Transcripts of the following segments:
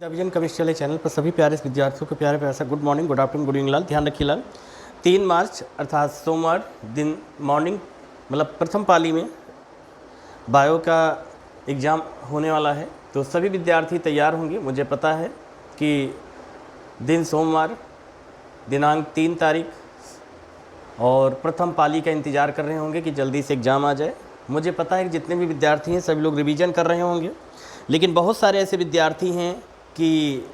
Vision chemistry वाले channel पर सभी प्यारे विद्यार्थियों को प्यारे प्यारा good morning, good afternoon, good evening लाल। ध्यान रखिए लाल, 3 मार्च अर्थात सोमवार दिन मॉर्निंग मतलब प्रथम पाली में बायो का एग्ज़ाम होने वाला है। तो सभी विद्यार्थी तैयार होंगे। मुझे पता है कि दिन सोमवार दिनांक 3 तारीख और प्रथम पाली का इंतज़ार कर रहे होंगे कि जल्दी से एग्ज़ाम आ जाए। मुझे पता है कि जितने भी विद्यार्थी हैं सभी लोग रिवीजन कर रहे होंगे, लेकिन बहुत सारे ऐसे विद्यार्थी हैं कि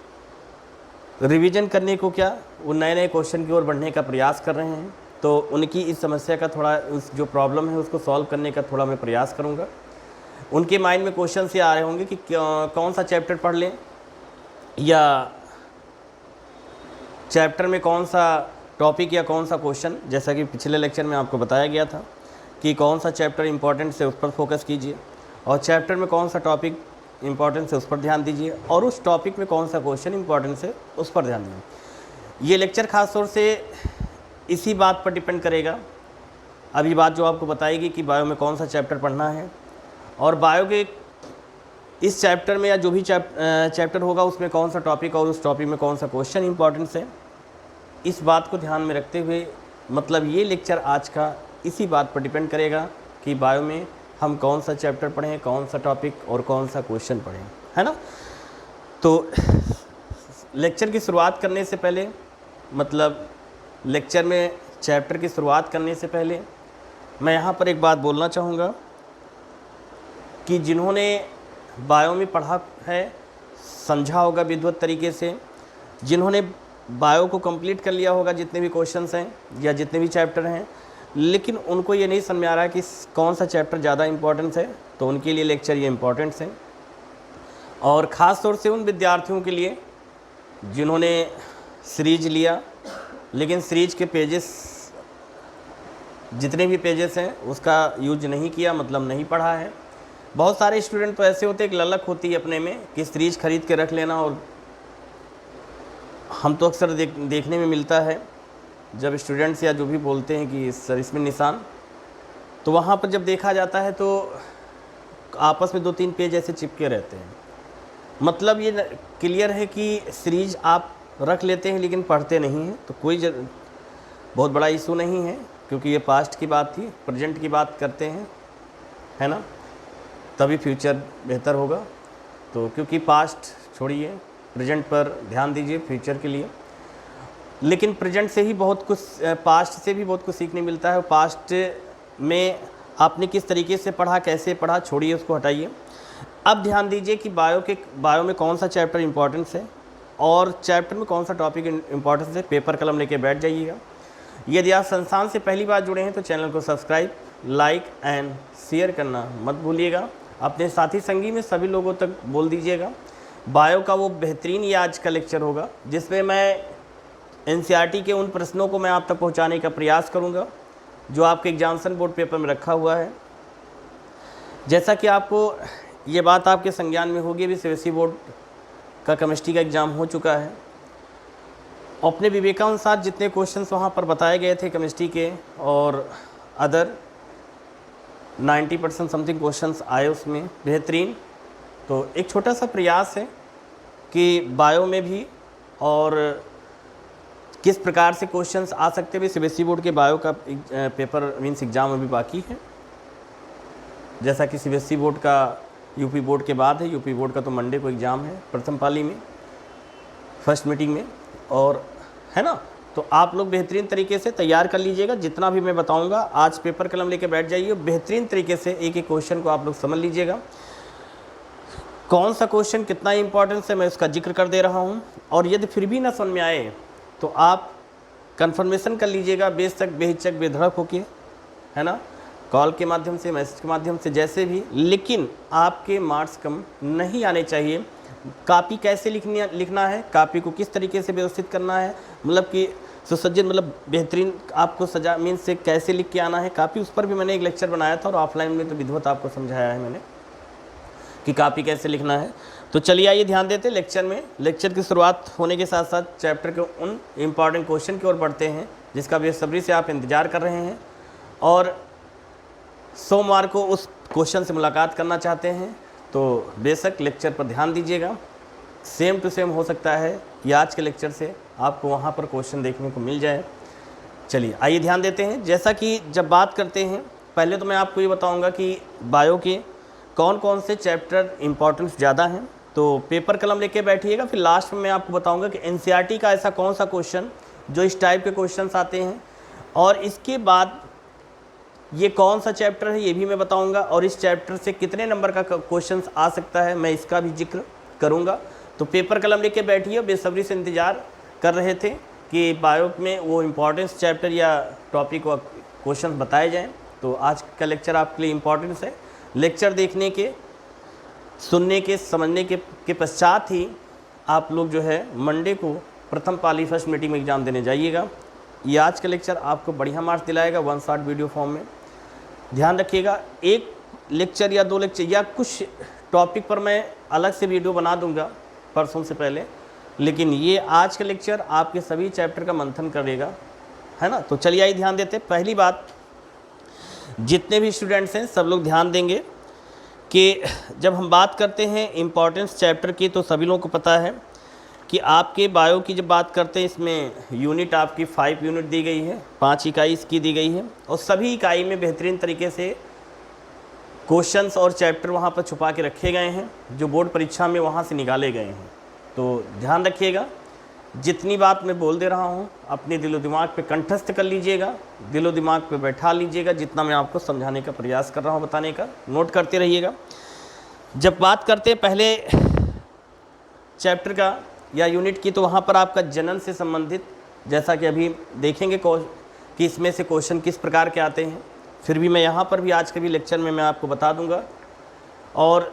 रिवीजन करने को क्या, वो नए नए क्वेश्चन की ओर बढ़ने का प्रयास कर रहे हैं। तो उनकी इस समस्या का थोड़ा, उस जो प्रॉब्लम है उसको सॉल्व करने का थोड़ा मैं प्रयास करूँगा। उनके माइंड में क्वेश्चन से आ रहे होंगे कि कौन सा चैप्टर पढ़ लें या चैप्टर में कौन सा टॉपिक या कौन सा क्वेश्चन। जैसा कि पिछले लेक्चर में आपको बताया गया था कि कौन सा चैप्टर इंपॉर्टेंट है उस पर फोकस कीजिए, और चैप्टर में कौन सा टॉपिक इंपॉर्टेंस है उस पर ध्यान दीजिए, और उस टॉपिक में कौन सा क्वेश्चन इंपॉर्टेंस है उस पर ध्यान दीजिए। ये लेक्चर खास तौर से इसी बात पर डिपेंड करेगा। अभी बात जो आपको बताएगी कि बायो में कौन सा चैप्टर पढ़ना है, और बायो के इस चैप्टर में या जो भी चैप्टर होगा उसमें कौन सा टॉपिक और उस टॉपिक में कौन सा क्वेश्चन इंपॉर्टेंस है, इस बात को ध्यान में रखते हुए मतलब ये लेक्चर आज का इसी बात पर डिपेंड करेगा कि बायो में हम कौन सा चैप्टर पढ़ें, कौन सा टॉपिक और कौन सा क्वेश्चन पढ़ें, है ना। तो लेक्चर की शुरुआत करने से पहले, मतलब लेक्चर में चैप्टर की शुरुआत करने से पहले मैं यहाँ पर एक बात बोलना चाहूँगा कि जिन्होंने बायो में पढ़ा है, समझा होगा विधिवत तरीके से, जिन्होंने बायो को कंप्लीट कर लिया होगा, जितने भी क्वेश्चंस हैं या जितने भी चैप्टर हैं, लेकिन उनको ये नहीं समझ में आ रहा है कि कौन सा चैप्टर ज़्यादा इम्पोर्टेंस है, तो उनके लिए लेक्चर ये इम्पोर्टेंस है। और ख़ास तौर से उन विद्यार्थियों के लिए जिन्होंने सीरीज लिया लेकिन सीरीज के पेजेस, जितने भी पेजेस हैं उसका यूज नहीं किया, मतलब नहीं पढ़ा है। बहुत सारे स्टूडेंट तो ऐसे होते हैं, एक ललक होती है अपने में कि सीरीज खरीद के रख लेना, और हम तो अक्सर देखने में मिलता है जब स्टूडेंट्स या जो भी बोलते हैं कि सर इसमें निशान, तो वहाँ पर जब देखा जाता है तो आपस में 2-3 पेज ऐसे चिपके रहते हैं। मतलब ये क्लियर है कि सीरीज आप रख लेते हैं लेकिन पढ़ते नहीं हैं, तो कोई बहुत बड़ा इशू नहीं है, क्योंकि ये पास्ट की बात थी, प्रेजेंट की बात करते हैं, है ना, तभी फ्यूचर बेहतर होगा। तो क्योंकि पास्ट छोड़िए, प्रेजेंट पर ध्यान दीजिए फ्यूचर के लिए। लेकिन प्रेजेंट से ही बहुत कुछ, पास्ट से भी बहुत कुछ सीखने मिलता है। पास्ट में आपने किस तरीके से पढ़ा, कैसे पढ़ा, छोड़िए, उसको हटाइए। अब ध्यान दीजिए कि बायो में कौन सा चैप्टर इंपॉर्टेंस है और चैप्टर में कौन सा टॉपिक इंपॉर्टेंस है। पेपर कलम लेके बैठ जाइएगा। यदि आप संस्थान से पहली बार जुड़े हैं तो चैनल को सब्सक्राइब, लाइक एंड शेयर करना मत भूलिएगा। अपने साथी संगी में सभी लोगों तक बोल दीजिएगा। बायो का वो बेहतरीन ये आज का लेक्चर होगा जिसमें मैं एनसीईआरटी के उन प्रश्नों को मैं आप तक पहुंचाने का प्रयास करूंगा जो आपके एग्जामिनेशन बोर्ड पेपर में रखा हुआ है। जैसा कि आपको ये बात आपके संज्ञान में होगी, भी सीबीएसई बोर्ड का केमिस्ट्री का एग्ज़ाम हो चुका है। अपने विवेकानुसार जितने क्वेश्चंस वहाँ पर बताए गए थे केमिस्ट्री के और अदर 90% समथिंग क्वेश्चंस आए उसमें बेहतरीन। तो एक छोटा सा प्रयास है कि बायो में भी और किस प्रकार से क्वेश्चंस आ सकते हैं। सीबीएसई बोर्ड के बायो का पेपर मीन्स एग्ज़ाम अभी बाकी है। जैसा कि सीबीएसई बोर्ड का यूपी बोर्ड के बाद है, यूपी बोर्ड का तो मंडे को एग्ज़ाम है प्रथम पाली में, फर्स्ट मीटिंग में, और है ना। तो आप लोग बेहतरीन तरीके से तैयार कर लीजिएगा। जितना भी मैं बताऊंगा आज पेपर कलम लेके बैठ जाइए, बेहतरीन तरीके से एक एक क्वेश्चन को आप लोग समझ लीजिएगा। कौन सा क्वेश्चन कितना इंपॉर्टेंस है मैं उसका जिक्र कर दे रहा हूँ, और यदि फिर भी ना समझ में आए तो आप कंफर्मेशन कर लीजिएगा बेशक, बेहिचक, बेधड़क होके, है ना, कॉल के माध्यम से, मैसेज के माध्यम से, जैसे भी। लेकिन आपके मार्क्स कम नहीं आने चाहिए। कॉपी कैसे लिखना है, कॉपी को किस तरीके से व्यवस्थित करना है, मतलब कि सुसज्जित, मतलब बेहतरीन आपको सजा मीन से कैसे लिख के आना है कॉपी, उस पर भी मैंने एक लेक्चर बनाया था, और ऑफलाइन में तो विधिवत आपको समझाया है मैंने कि कॉपी कैसे लिखना है। तो चलिए आइए ध्यान देते हैं लेक्चर में। लेक्चर की शुरुआत होने के साथ साथ चैप्टर के उन इम्पॉर्टेंट क्वेश्चन की ओर बढ़ते हैं जिसका बेसब्री से आप इंतज़ार कर रहे हैं और सोमवार को उस क्वेश्चन से मुलाकात करना चाहते हैं। तो बेशक लेक्चर पर ध्यान दीजिएगा। सेम टू सेम हो सकता है कि आज के लेक्चर से आपको वहाँ पर क्वेश्चन देखने को मिल जाए। चलिए आइए ध्यान देते हैं। जैसा कि जब बात करते हैं, पहले तो मैं आपको ये बताऊंगा कि बायो के कौन कौन से चैप्टर इम्पोर्टेंस ज़्यादा हैं, तो पेपर कलम लेके बैठिएगा। फिर लास्ट में मैं आपको बताऊंगा कि एनसीईआरटी का ऐसा कौन सा क्वेश्चन जो इस टाइप के क्वेश्चंस आते हैं, और इसके बाद ये कौन सा चैप्टर है ये भी मैं बताऊंगा, और इस चैप्टर से कितने नंबर का क्वेश्चन आ सकता है मैं इसका भी जिक्र करूंगा। तो पेपर कलम लेके बैठिए, बेसब्री से इंतज़ार कर रहे थे कि बायो में वो इम्पोर्टेंस चैप्टर या टॉपिक व क्वेश्चन बताए जाएं। तो आज का लेक्चर आपके लिए इम्पोर्टेंस है। लेक्चर देखने के, सुनने के, समझने के पश्चात ही आप लोग जो है मंडे को प्रथम पाली फर्स्ट मीटिंग में एग्ज़ाम देने जाइएगा। ये आज का लेक्चर आपको बढ़िया मार्क्स दिलाएगा 1 शॉट वीडियो फॉर्म में। ध्यान रखिएगा, एक लेक्चर या 2 लेक्चर या कुछ टॉपिक पर मैं अलग से वीडियो बना दूंगा परसों से पहले, लेकिन ये आज का लेक्चर आपके सभी चैप्टर का मंथन करेगा, है ना। तो चलिए आइए ध्यान देते हैं। पहली बात, जितने भी स्टूडेंट्स हैं सब लोग ध्यान देंगे कि जब हम बात करते हैं इम्पॉर्टेंस चैप्टर की, तो सभी लोगों को पता है कि आपके बायो की जब बात करते हैं इसमें यूनिट आपकी 5 यूनिट दी गई है, 5 इकाई इसकी दी गई है, और सभी इकाई में बेहतरीन तरीके से क्वेश्चंस और चैप्टर वहाँ पर छुपा के रखे गए हैं जो बोर्ड परीक्षा में वहाँ से निकाले गए हैं। तो ध्यान रखिएगा, जितनी बात मैं बोल दे रहा हूँ अपने दिलो दिमाग पे कंठस्थ कर लीजिएगा, दिलो दिमाग पे बैठा लीजिएगा। जितना मैं आपको समझाने का प्रयास कर रहा हूँ, बताने का, नोट करते रहिएगा। जब बात करते हैं पहले चैप्टर का या यूनिट की, तो वहाँ पर आपका जनन से संबंधित, जैसा कि अभी देखेंगे कि इसमें से क्वेश्चन किस प्रकार के आते हैं, फिर भी मैं यहाँ पर भी आज के भी लेक्चर में मैं आपको बता दूँगा, और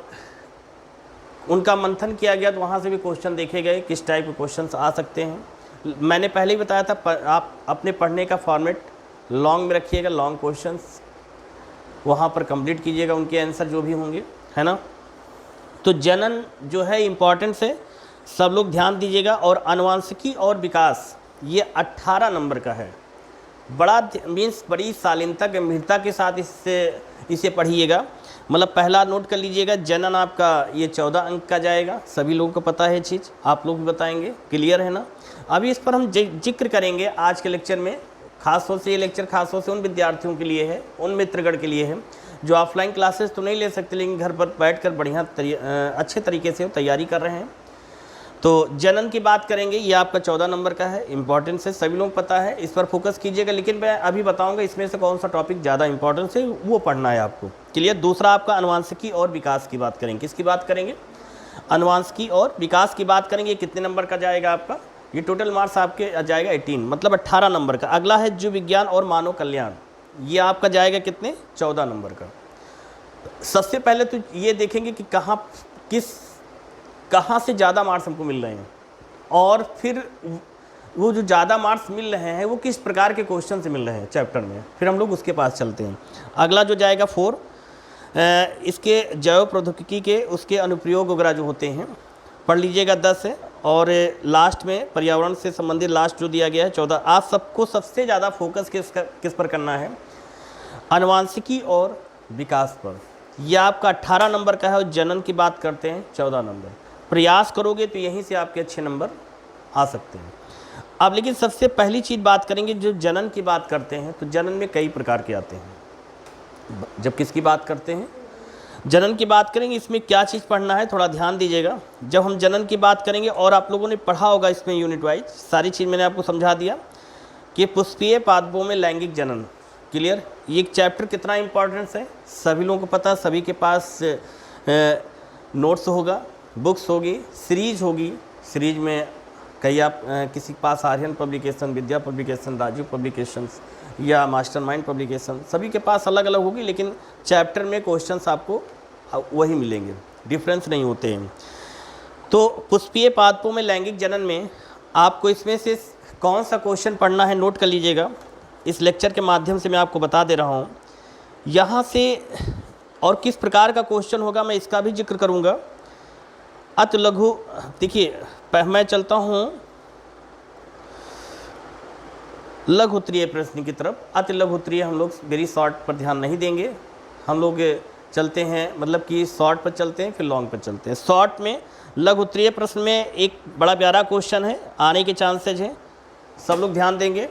उनका मंथन किया गया तो वहाँ से भी क्वेश्चन देखे गए किस टाइप के क्वेश्चंस आ सकते हैं। मैंने पहले ही बताया था, आप अपने पढ़ने का फॉर्मेट लॉन्ग में रखिएगा, लॉन्ग क्वेश्चंस वहाँ पर कंप्लीट कीजिएगा, उनके आंसर जो भी होंगे, है ना। तो जनन जो है इम्पॉर्टेंस है, सब लोग ध्यान दीजिएगा। और आनुवंशिकी और विकास ये 18 नंबर का है। बड़ी शालीनता गंभीरता के साथ इसे पढ़िएगा। मतलब पहला नोट कर लीजिएगा, जनन आपका ये 14 अंक का जाएगा, सभी लोगों को पता है चीज़, आप लोग भी बताएंगे, क्लियर है ना। अभी इस पर हम जिक्र करेंगे आज के लेक्चर में। खास तौर से ये लेक्चर खास तौर से उन विद्यार्थियों के लिए है, उन मित्रगण के लिए है जो ऑफलाइन क्लासेस तो नहीं ले सकते, लेकिन घर पर बैठकर बढ़िया अच्छे तरीके से तैयारी कर रहे हैं। तो जनन की बात करेंगे, ये आपका 14 नंबर का है, इंपॉर्टेंस है, सभी लोग पता है, इस पर फोकस कीजिएगा। लेकिन मैं अभी बताऊंगा इसमें से कौन सा टॉपिक ज़्यादा इंपॉर्टेंस है, वो पढ़ना है आपको, क्लियर। दूसरा आपका आनुवंशिकी और विकास की बात करेंगे। किसकी बात करेंगे? आनुवंशिकी और विकास की बात करेंगे। कितने नंबर का जाएगा आपका? ये टोटल मार्क्स आपके जाएगा 18, मतलब 18 नंबर का। अगला है जीव विज्ञान और मानव कल्याण, ये आपका जाएगा कितने? 14 नंबर का। सबसे पहले तो ये देखेंगे कि कहाँ से ज़्यादा मार्क्स हमको मिल रहे हैं, और फिर वो जो ज़्यादा मार्क्स मिल रहे हैं वो किस प्रकार के क्वेश्चन से मिल रहे हैं चैप्टर में, फिर हम लोग उसके पास चलते हैं। अगला जो जाएगा 4, इसके जैव प्रौद्योगिकी के उसके अनुप्रयोग वगैरह जो होते हैं पढ़ लीजिएगा, 10 है। और लास्ट में पर्यावरण से संबंधित लास्ट जो दिया गया है 14। आप सबको सबसे ज़्यादा फोकस किस पर करना है? आनुवंशिकी और विकास पर। यह आपका 18 नंबर का है, और जनन की बात करते हैं 14 नंबर। प्रयास करोगे तो यहीं से आपके अच्छे नंबर आ सकते हैं। अब लेकिन सबसे पहली चीज़ बात करेंगे, जो जनन की बात करते हैं तो जनन में कई प्रकार के आते हैं। जब किसकी बात करते हैं, जनन की बात करेंगे, इसमें क्या चीज़ पढ़ना है थोड़ा ध्यान दीजिएगा। जब हम जनन की बात करेंगे, और आप लोगों ने पढ़ा होगा इसमें यूनिट वाइज सारी चीज़ मैंने आपको समझा दिया कि पुष्पीय पादपों में लैंगिक जनन, क्लियर। ये एक चैप्टर कितना इंपॉर्टेंस है सभी लोगों को पता, सभी के पास नोट्स होगा, बुक्स होगी, सीरीज होगी। सीरीज में कई आप किसी के पास आर्यन पब्लिकेशन, विद्या पब्लिकेशन, राजीव पब्लिकेशंस या मास्टरमाइंड पब्लिकेशन, सभी के पास अलग अलग होगी, लेकिन चैप्टर में क्वेश्चंस आपको वही मिलेंगे, डिफरेंस नहीं होते हैं। तो पुष्पीय पादपों में लैंगिक जनन में आपको इसमें से कौन सा क्वेश्चन पढ़ना है नोट कर लीजिएगा। इस लेक्चर के माध्यम से मैं आपको बता दे रहा हूँ। यहाँ से और किस प्रकार का क्वेश्चन होगा मैं इसका भी जिक्र करूँगा। अति लघु, देखिए मैं चलता हूँ लघु उत्तरीय प्रश्न की तरफ। अति लघु उत्तरीय हम लोग वेरी शॉर्ट पर ध्यान नहीं देंगे, हम लोग चलते हैं, मतलब कि शॉर्ट पर चलते हैं फिर लॉन्ग पर चलते हैं। शॉर्ट में लघु उत्तरीय प्रश्न में एक बड़ा प्यारा क्वेश्चन है, आने के चांसेज हैं, सब लोग ध्यान देंगे।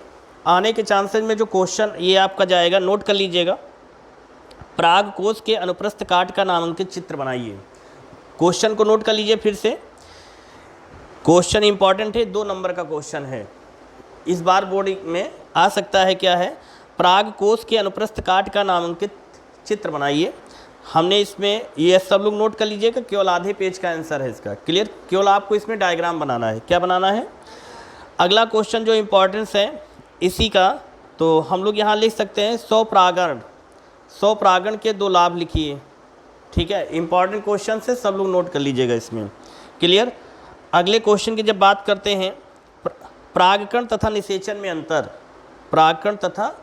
आने के चांसेज में जो क्वेश्चन ये आपका जाएगा, नोट कर लीजिएगा। प्राग कोश के अनुप्रस्थ काट का नामांकित चित्र बनाइए। क्वेश्चन को नोट कर लीजिए फिर से, क्वेश्चन इंपॉर्टेंट है, 2 नंबर का क्वेश्चन है, इस बार बोर्ड में आ सकता है। क्या है? प्राग कोश के अनुप्रस्थ काट का नामांकित चित्र बनाइए। हमने इसमें ये सब लोग नोट कर लीजिएगा, केवल आधे पेज का आंसर है इसका। क्लियर? केवल आपको इसमें डायग्राम बनाना है। क्या बनाना है? अगला क्वेश्चन जो इम्पोर्टेंस है इसी का, तो हम लोग यहाँ लिख सकते हैं 100 परागण के 2 लाभ लिखिए। ठीक है, इंपॉर्टेंट क्वेश्चन से सब लोग नोट कर लीजिएगा इसमें। क्लियर? अगले क्वेश्चन की जब बात करते हैं, परागकण तथा निषेचन में अंतर, परागकण तथा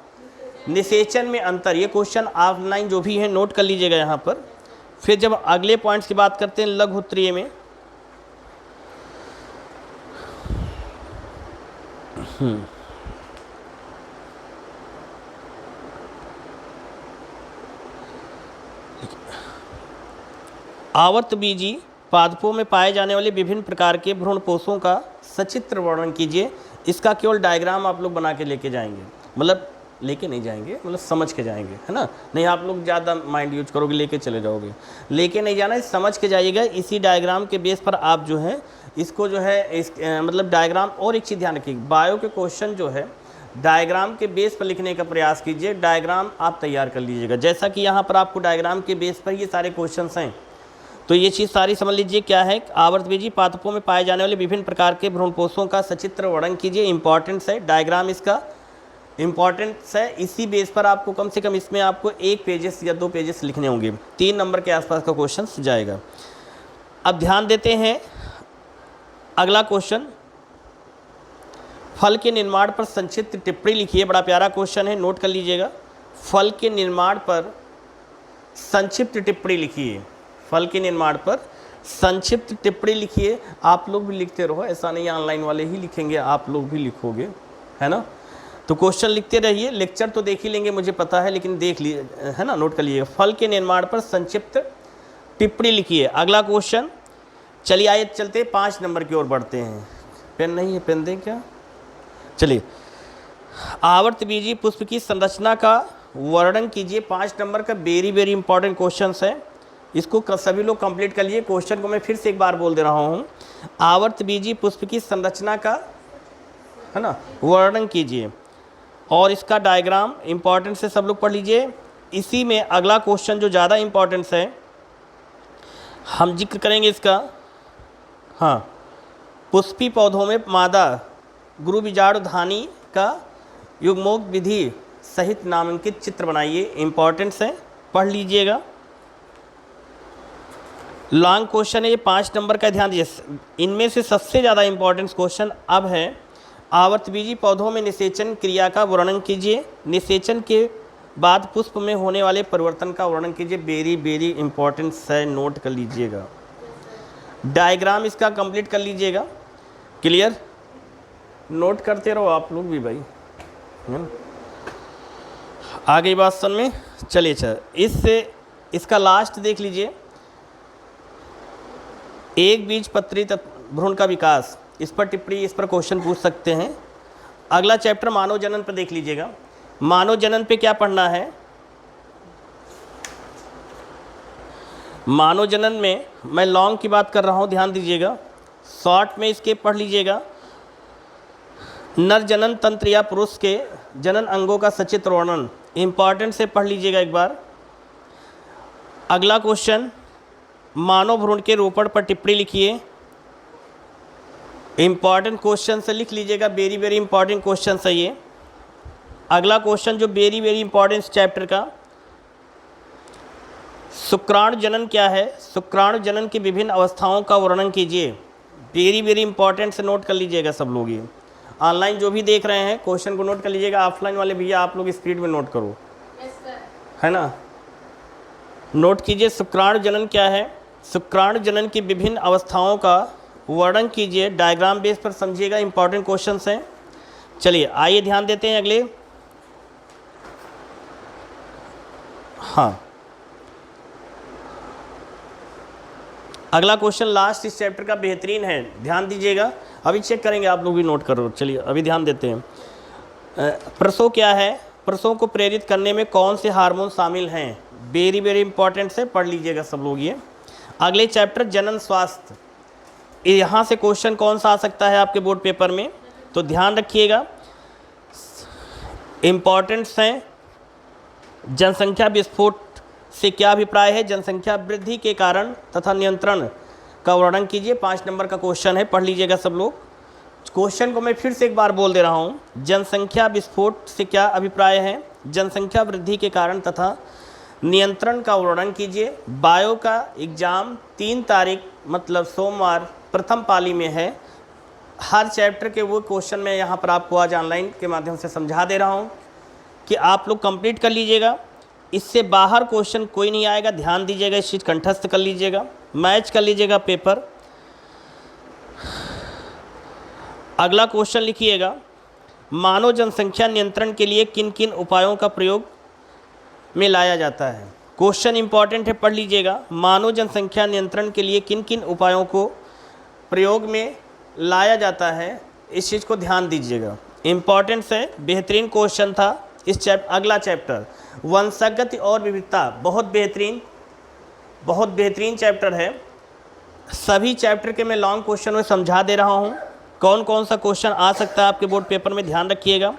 निषेचन में अंतर, ये क्वेश्चन ऑफलाइन जो भी है नोट कर लीजिएगा यहाँ पर। फिर जब अगले पॉइंट्स की बात करते हैं लघु उत्तरीय में, आवर्तबीजी पादपों में पाए जाने वाले विभिन्न प्रकार के भ्रूणपोषों का सचित्र वर्णन कीजिए। इसका केवल डायग्राम आप लोग बना के लेके जाएंगे, मतलब लेके नहीं जाएंगे, मतलब समझ के जाएंगे, है ना। नहीं आप लोग ज़्यादा माइंड यूज करोगे, लेके चले जाओगे, लेके नहीं जाना है, समझ के जाइएगा। इसी डायग्राम के बेस पर आप जो है इसको जो है मतलब डायग्राम। और एक चीज़ ध्यान रखिए, बायो के क्वेश्चन जो है डायग्राम के बेस पर लिखने का प्रयास कीजिए। डायग्राम आप तैयार कर लीजिएगा, जैसा कि यहाँ पर आपको डायग्राम के बेस पर ये सारे क्वेश्चन हैं, तो ये चीज़ सारी समझ लीजिए। क्या है? आवर्तबीजी पादपों में पाए जाने वाले विभिन्न प्रकार के भ्रूणपोषों का सचित्र वर्णन कीजिए। इंपॉर्टेंस है, डायग्राम इसका इंपॉर्टेंस है। इसी बेस पर आपको कम से कम इसमें आपको 1 पेजेस या 2 पेजेस लिखने होंगे। 3 नंबर के आसपास का क्वेश्चन जाएगा। अब ध्यान देते हैं अगला क्वेश्चन, फल के निर्माण पर संक्षिप्त टिप्पणी लिखिए। बड़ा प्यारा क्वेश्चन है, नोट कर लीजिएगा। फल के निर्माण पर संक्षिप्त टिप्पणी लिखिए। फल के निर्माण पर संक्षिप्त टिप्पणी लिखिए। आप लोग भी लिखते रहो, ऐसा नहीं ऑनलाइन वाले ही लिखेंगे, आप लोग भी लिखोगे, है ना। तो क्वेश्चन लिखते रहिए। लेक्चर तो देख ही लेंगे मुझे पता है, लेकिन देख लिए, है ना, नोट कर लीजिए। फल के निर्माण पर संक्षिप्त टिप्पणी लिखिए। अगला क्वेश्चन, चलिए आइए चलते 5 नंबर की ओर बढ़ते हैं। पेन नहीं है, पेन दें क्या? चलिए, आवर्तबीजी पुष्प की संरचना का वर्णन कीजिए। 5 नंबर का वेरी वेरी इंपॉर्टेंट क्वेश्चन है, इसको सभी लोग कंप्लीट कर लिए। क्वेश्चन को मैं फिर से एक बार बोल दे रहा हूँ। आवर्तबीजी पुष्प की संरचना का, है ना, वर्णन कीजिए और इसका डायग्राम इंपॉर्टेंट से सब लोग पढ़ लीजिए। इसी में अगला क्वेश्चन जो ज़्यादा इंपॉर्टेंस है हम जिक्र करेंगे इसका। हाँ, पुष्पी पौधों में मादा गुरु बीजाणु धानी का युग्मोक विधि सहित नामांकित चित्र बनाइए। इंपॉर्टेंस है, पढ़ लीजिएगा। लॉन्ग क्वेश्चन है ये, 5 नंबर का, ध्यान दीजिए। इनमें से सबसे ज़्यादा इंपॉर्टेंट क्वेश्चन अब है, आवर्तबीजी पौधों में निषेचन क्रिया का वर्णन कीजिए। निषेचन के बाद पुष्प में होने वाले परिवर्तन का वर्णन कीजिए। वेरी वेरी इंपॉर्टेंट है, नोट कर लीजिएगा। डायग्राम इसका कंप्लीट कर लीजिएगा। क्लियर? नोट करते रहो आप लोग भी भाई, आ गई बात समझ में? चलिए इससे इसका लास्ट देख लीजिए, एक बीजपत्री भ्रूण का विकास, इस पर टिप्पणी, इस पर क्वेश्चन पूछ सकते हैं। अगला चैप्टर मानव जनन पर देख लीजिएगा। मानव जनन पे क्या पढ़ना है? मानव जनन में मैं लॉन्ग की बात कर रहा हूँ, ध्यान दीजिएगा। शॉर्ट में इसके पढ़ लीजिएगा। नर जनन तंत्र या पुरुष के जनन अंगों का सचित्र वर्णन, इंपॉर्टेंट से पढ़ लीजिएगा एक बार। अगला क्वेश्चन, मानव भ्रूण के रोपण पर टिप्पणी लिखिए। इंपॉर्टेंट क्वेश्चन से लिख लीजिएगा, वेरी वेरी इंपॉर्टेंट क्वेश्चन है ये। अगला क्वेश्चन जो वेरी वेरी इंपॉर्टेंट चैप्टर का, शुक्राणु जनन क्या है? शुक्राणु जनन की विभिन्न अवस्थाओं का वर्णन कीजिए। वेरी वेरी इंपॉर्टेंट से नोट कर लीजिएगा सब लोग। ये ऑनलाइन जो भी देख रहे हैं क्वेश्चन को नोट कर लीजिएगा। ऑफलाइन वाले भैया आप लोग स्पीड में नोट करो, है ना, नोट कीजिए। शुक्राणु जनन क्या है? शुक्राणु जनन की विभिन्न अवस्थाओं का वर्णन कीजिए। डायग्राम बेस पर समझिएगा, इंपॉर्टेंट क्वेश्चंस हैं। चलिए आइए ध्यान देते हैं अगले। हाँ, अगला क्वेश्चन लास्ट इस चैप्टर का बेहतरीन है, ध्यान दीजिएगा। अभी चेक करेंगे, आप लोग भी नोट करो। चलिए अभी ध्यान देते हैं। प्रसव क्या है? प्रसव को प्रेरित करने में कौन से हार्मोन शामिल हैं? वेरी वेरी इंपॉर्टेंट से पढ़ लीजिएगा सब लोग ये। अगले चैप्टर जनन स्वास्थ्य, यहाँ से क्वेश्चन कौन सा आ सकता है आपके बोर्ड पेपर में, तो ध्यान रखिएगा। इम्पॉर्टेंट्स हैं। जनसंख्या विस्फोट से क्या अभिप्राय है? जनसंख्या वृद्धि के कारण तथा नियंत्रण का वर्णन कीजिए। 5 नंबर का क्वेश्चन है, पढ़ लीजिएगा सब लोग। क्वेश्चन को मैं फिर से एक बार बोल दे रहा हूँ। जनसंख्या विस्फोट से क्या अभिप्राय है? जनसंख्या वृद्धि के कारण तथा नियंत्रण का वर्णन कीजिए। बायो का एग्ज़ाम 3 तारीख मतलब सोमवार प्रथम पाली में है। हर चैप्टर के वो क्वेश्चन मैं यहाँ पर आपको आज ऑनलाइन के माध्यम से समझा दे रहा हूँ कि आप लोग कंप्लीट कर लीजिएगा। इससे बाहर क्वेश्चन कोई नहीं आएगा, ध्यान दीजिएगा। इस चीज़ कंठस्थ कर लीजिएगा, मैच कर लीजिएगा पेपर। अगला क्वेश्चन लिखिएगा, मानव जनसंख्या नियंत्रण के लिए किन किन उपायों का प्रयोग में लाया जाता है? क्वेश्चन इंपॉर्टेंट है, पढ़ लीजिएगा। मानव जनसंख्या नियंत्रण के लिए किन किन उपायों को प्रयोग में लाया जाता है, इस चीज़ को ध्यान दीजिएगा। इंपॉर्टेंस है, बेहतरीन क्वेश्चन था। अगला चैप्टर वंशागत और विविधता, बहुत बेहतरीन चैप्टर है। सभी चैप्टर के मैं लॉन्ग क्वेश्चन में समझा दे रहा हूँ कौन कौन सा क्वेश्चन आ सकता है आपके बोर्ड पेपर में, ध्यान रखिएगा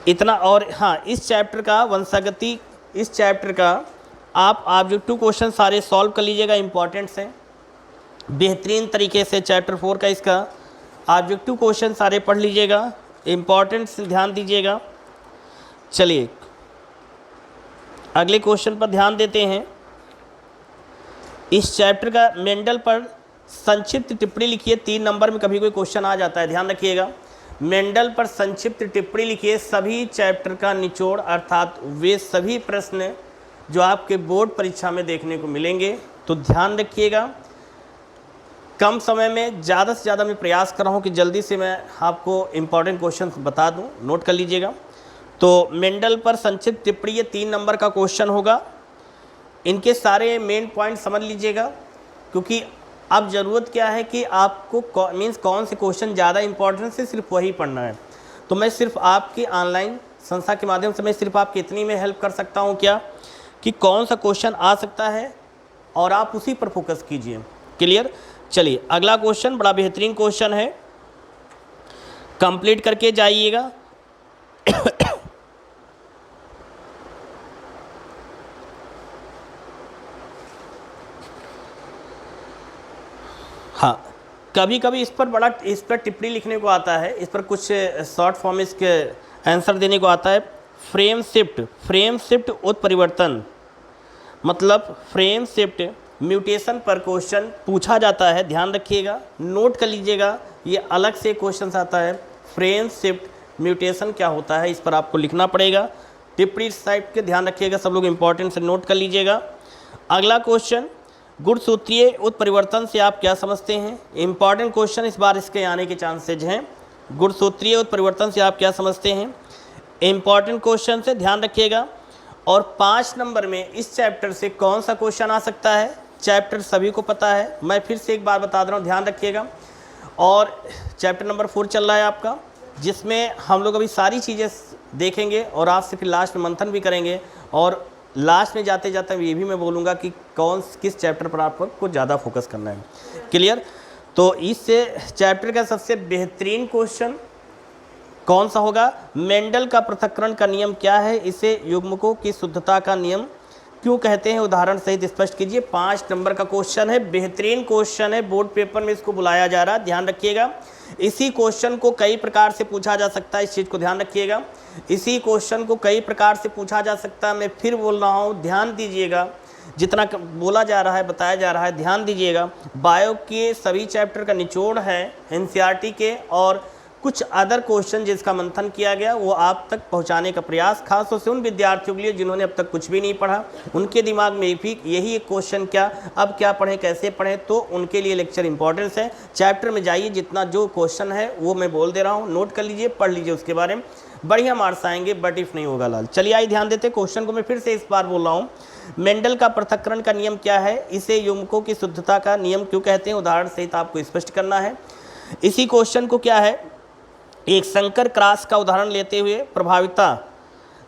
इतना। और हाँ, इस चैप्टर का वंशागति, इस चैप्टर का आप ऑब्जेक्टिव क्वेश्चन सारे सॉल्व कर लीजिएगा। इंपॉर्टेंट्स हैं बेहतरीन तरीके से। चैप्टर 4 का इसका ऑब्जेक्टिव क्वेश्चन सारे पढ़ लीजिएगा, इंपॉर्टेंट्स ध्यान दीजिएगा। चलिए अगले क्वेश्चन पर ध्यान देते हैं। इस चैप्टर का मेंडल पर संक्षिप्त टिप्पणी लिखिए। 3 नंबर में कभी कोई क्वेश्चन आ जाता है, ध्यान रखिएगा। मेंडल पर संक्षिप्त टिप्पणी लिखिए। सभी चैप्टर का निचोड़, अर्थात वे सभी प्रश्न जो आपके बोर्ड परीक्षा में देखने को मिलेंगे, तो ध्यान रखिएगा। कम समय में ज़्यादा से ज़्यादा मैं प्रयास कर रहा हूँ कि जल्दी से मैं आपको इम्पॉर्टेंट क्वेश्चन बता दूँ, नोट कर लीजिएगा। तो मेंडल पर संक्षिप्त टिप्पणी, ये 3 नंबर का क्वेश्चन होगा। इनके सारे मेन पॉइंट समझ लीजिएगा, क्योंकि अब ज़रूरत क्या है कि आपको मीन्स कौन से क्वेश्चन ज़्यादा इंपॉर्टेंट है, सिर्फ वही पढ़ना है। तो मैं सिर्फ आपकी ऑनलाइन संस्था के माध्यम से मैं सिर्फ आपकी इतनी में हेल्प कर सकता हूँ क्या, कि कौन सा क्वेश्चन आ सकता है और आप उसी पर फोकस कीजिए। क्लियर? चलिए अगला क्वेश्चन बड़ा बेहतरीन क्वेश्चन है, कंप्लीट करके जाइएगा। हाँ, कभी कभी इस पर टिप्पणी लिखने को आता है, इस पर कुछ शॉर्ट फॉर्म इसके आंसर देने को आता है। फ्रेम शिफ्ट उत्परिवर्तन, मतलब फ्रेम शिफ्ट म्यूटेशन पर क्वेश्चन पूछा जाता है, ध्यान रखिएगा, नोट कर लीजिएगा। ये अलग से क्वेश्चन आता है, फ्रेम शिफ्ट म्यूटेशन क्या होता है, इस पर आपको लिखना पड़ेगा। टिप्पणी साइड के ध्यान रखिएगा, सब लोग इंपॉर्टेंट से नोट कर लीजिएगा। अगला क्वेश्चन, गुणसूत्रीय उत्परिवर्तन से आप क्या समझते हैं? इंपॉर्टेंट क्वेश्चन इस बार इसके आने के चांसेज हैं। गुणसूत्रीय उत्परिवर्तन से आप क्या समझते हैं? इंपॉर्टेंट क्वेश्चन से ध्यान रखिएगा। और 5 नंबर में इस चैप्टर से कौन सा क्वेश्चन आ सकता है? चैप्टर सभी को पता है, मैं फिर से एक बार बता दे रहा हूँ, ध्यान रखिएगा। और चैप्टर नंबर 4 चल रहा है आपका, जिसमें हम लोग अभी सारी चीज़ें देखेंगे और आपसे फिर लास्ट में मंथन भी करेंगे। और लास्ट में जाते जाते ये भी मैं बोलूँगा कि किस चैप्टर पर आपको ज़्यादा फोकस करना है। क्लियर? तो इस चैप्टर का सबसे बेहतरीन क्वेश्चन कौन सा होगा? मेंडल का पृथक्करण का नियम क्या है? इसे युग्मकों की शुद्धता का नियम क्यों कहते हैं? उदाहरण सहित स्पष्ट कीजिए। 5 नंबर का क्वेश्चन है, बेहतरीन क्वेश्चन है, बोर्ड पेपर में इसको बुलाया जा रहा है, ध्यान रखिएगा। इसी क्वेश्चन को कई प्रकार से पूछा जा सकता है, इस चीज़ को ध्यान रखिएगा। इसी क्वेश्चन को कई प्रकार से पूछा जा सकता है, मैं फिर बोल रहा हूँ, ध्यान दीजिएगा। जितना बोला जा रहा है, बताया जा रहा है, ध्यान दीजिएगा। बायो के सभी चैप्टर का निचोड़ है एनसीईआरटी के, और कुछ अदर क्वेश्चन जिसका मंथन किया गया वो आप तक पहुंचाने का प्रयास, खास तौर से उन विद्यार्थियों के लिए जिन्होंने अब तक कुछ भी नहीं पढ़ा, उनके दिमाग में भी यही एक क्वेश्चन क्या अब क्या पढ़ें कैसे पढ़ें, तो उनके लिए लेक्चर इंपॉर्टेंस है। चैप्टर में जाइए, जितना जो क्वेश्चन है वो मैं बोल दे रहा हूँ, नोट कर लीजिए, पढ़ लीजिए उसके बारे में, बढ़िया मार्क्स आएंगे, बट इफ नहीं होगा लाल। चलिए आइए ध्यान देते क्वेश्चन को, मैं फिर से इस बार बोल रहा हूँ। मेंडल का पृथक्करण का नियम क्या है, इसे युग्मकों की शुद्धता का नियम क्यों कहते हैं, उदाहरण सहित आपको स्पष्ट करना है। इसी क्वेश्चन को क्या है, एक संकर क्रॉस का उदाहरण लेते हुए प्रभाविता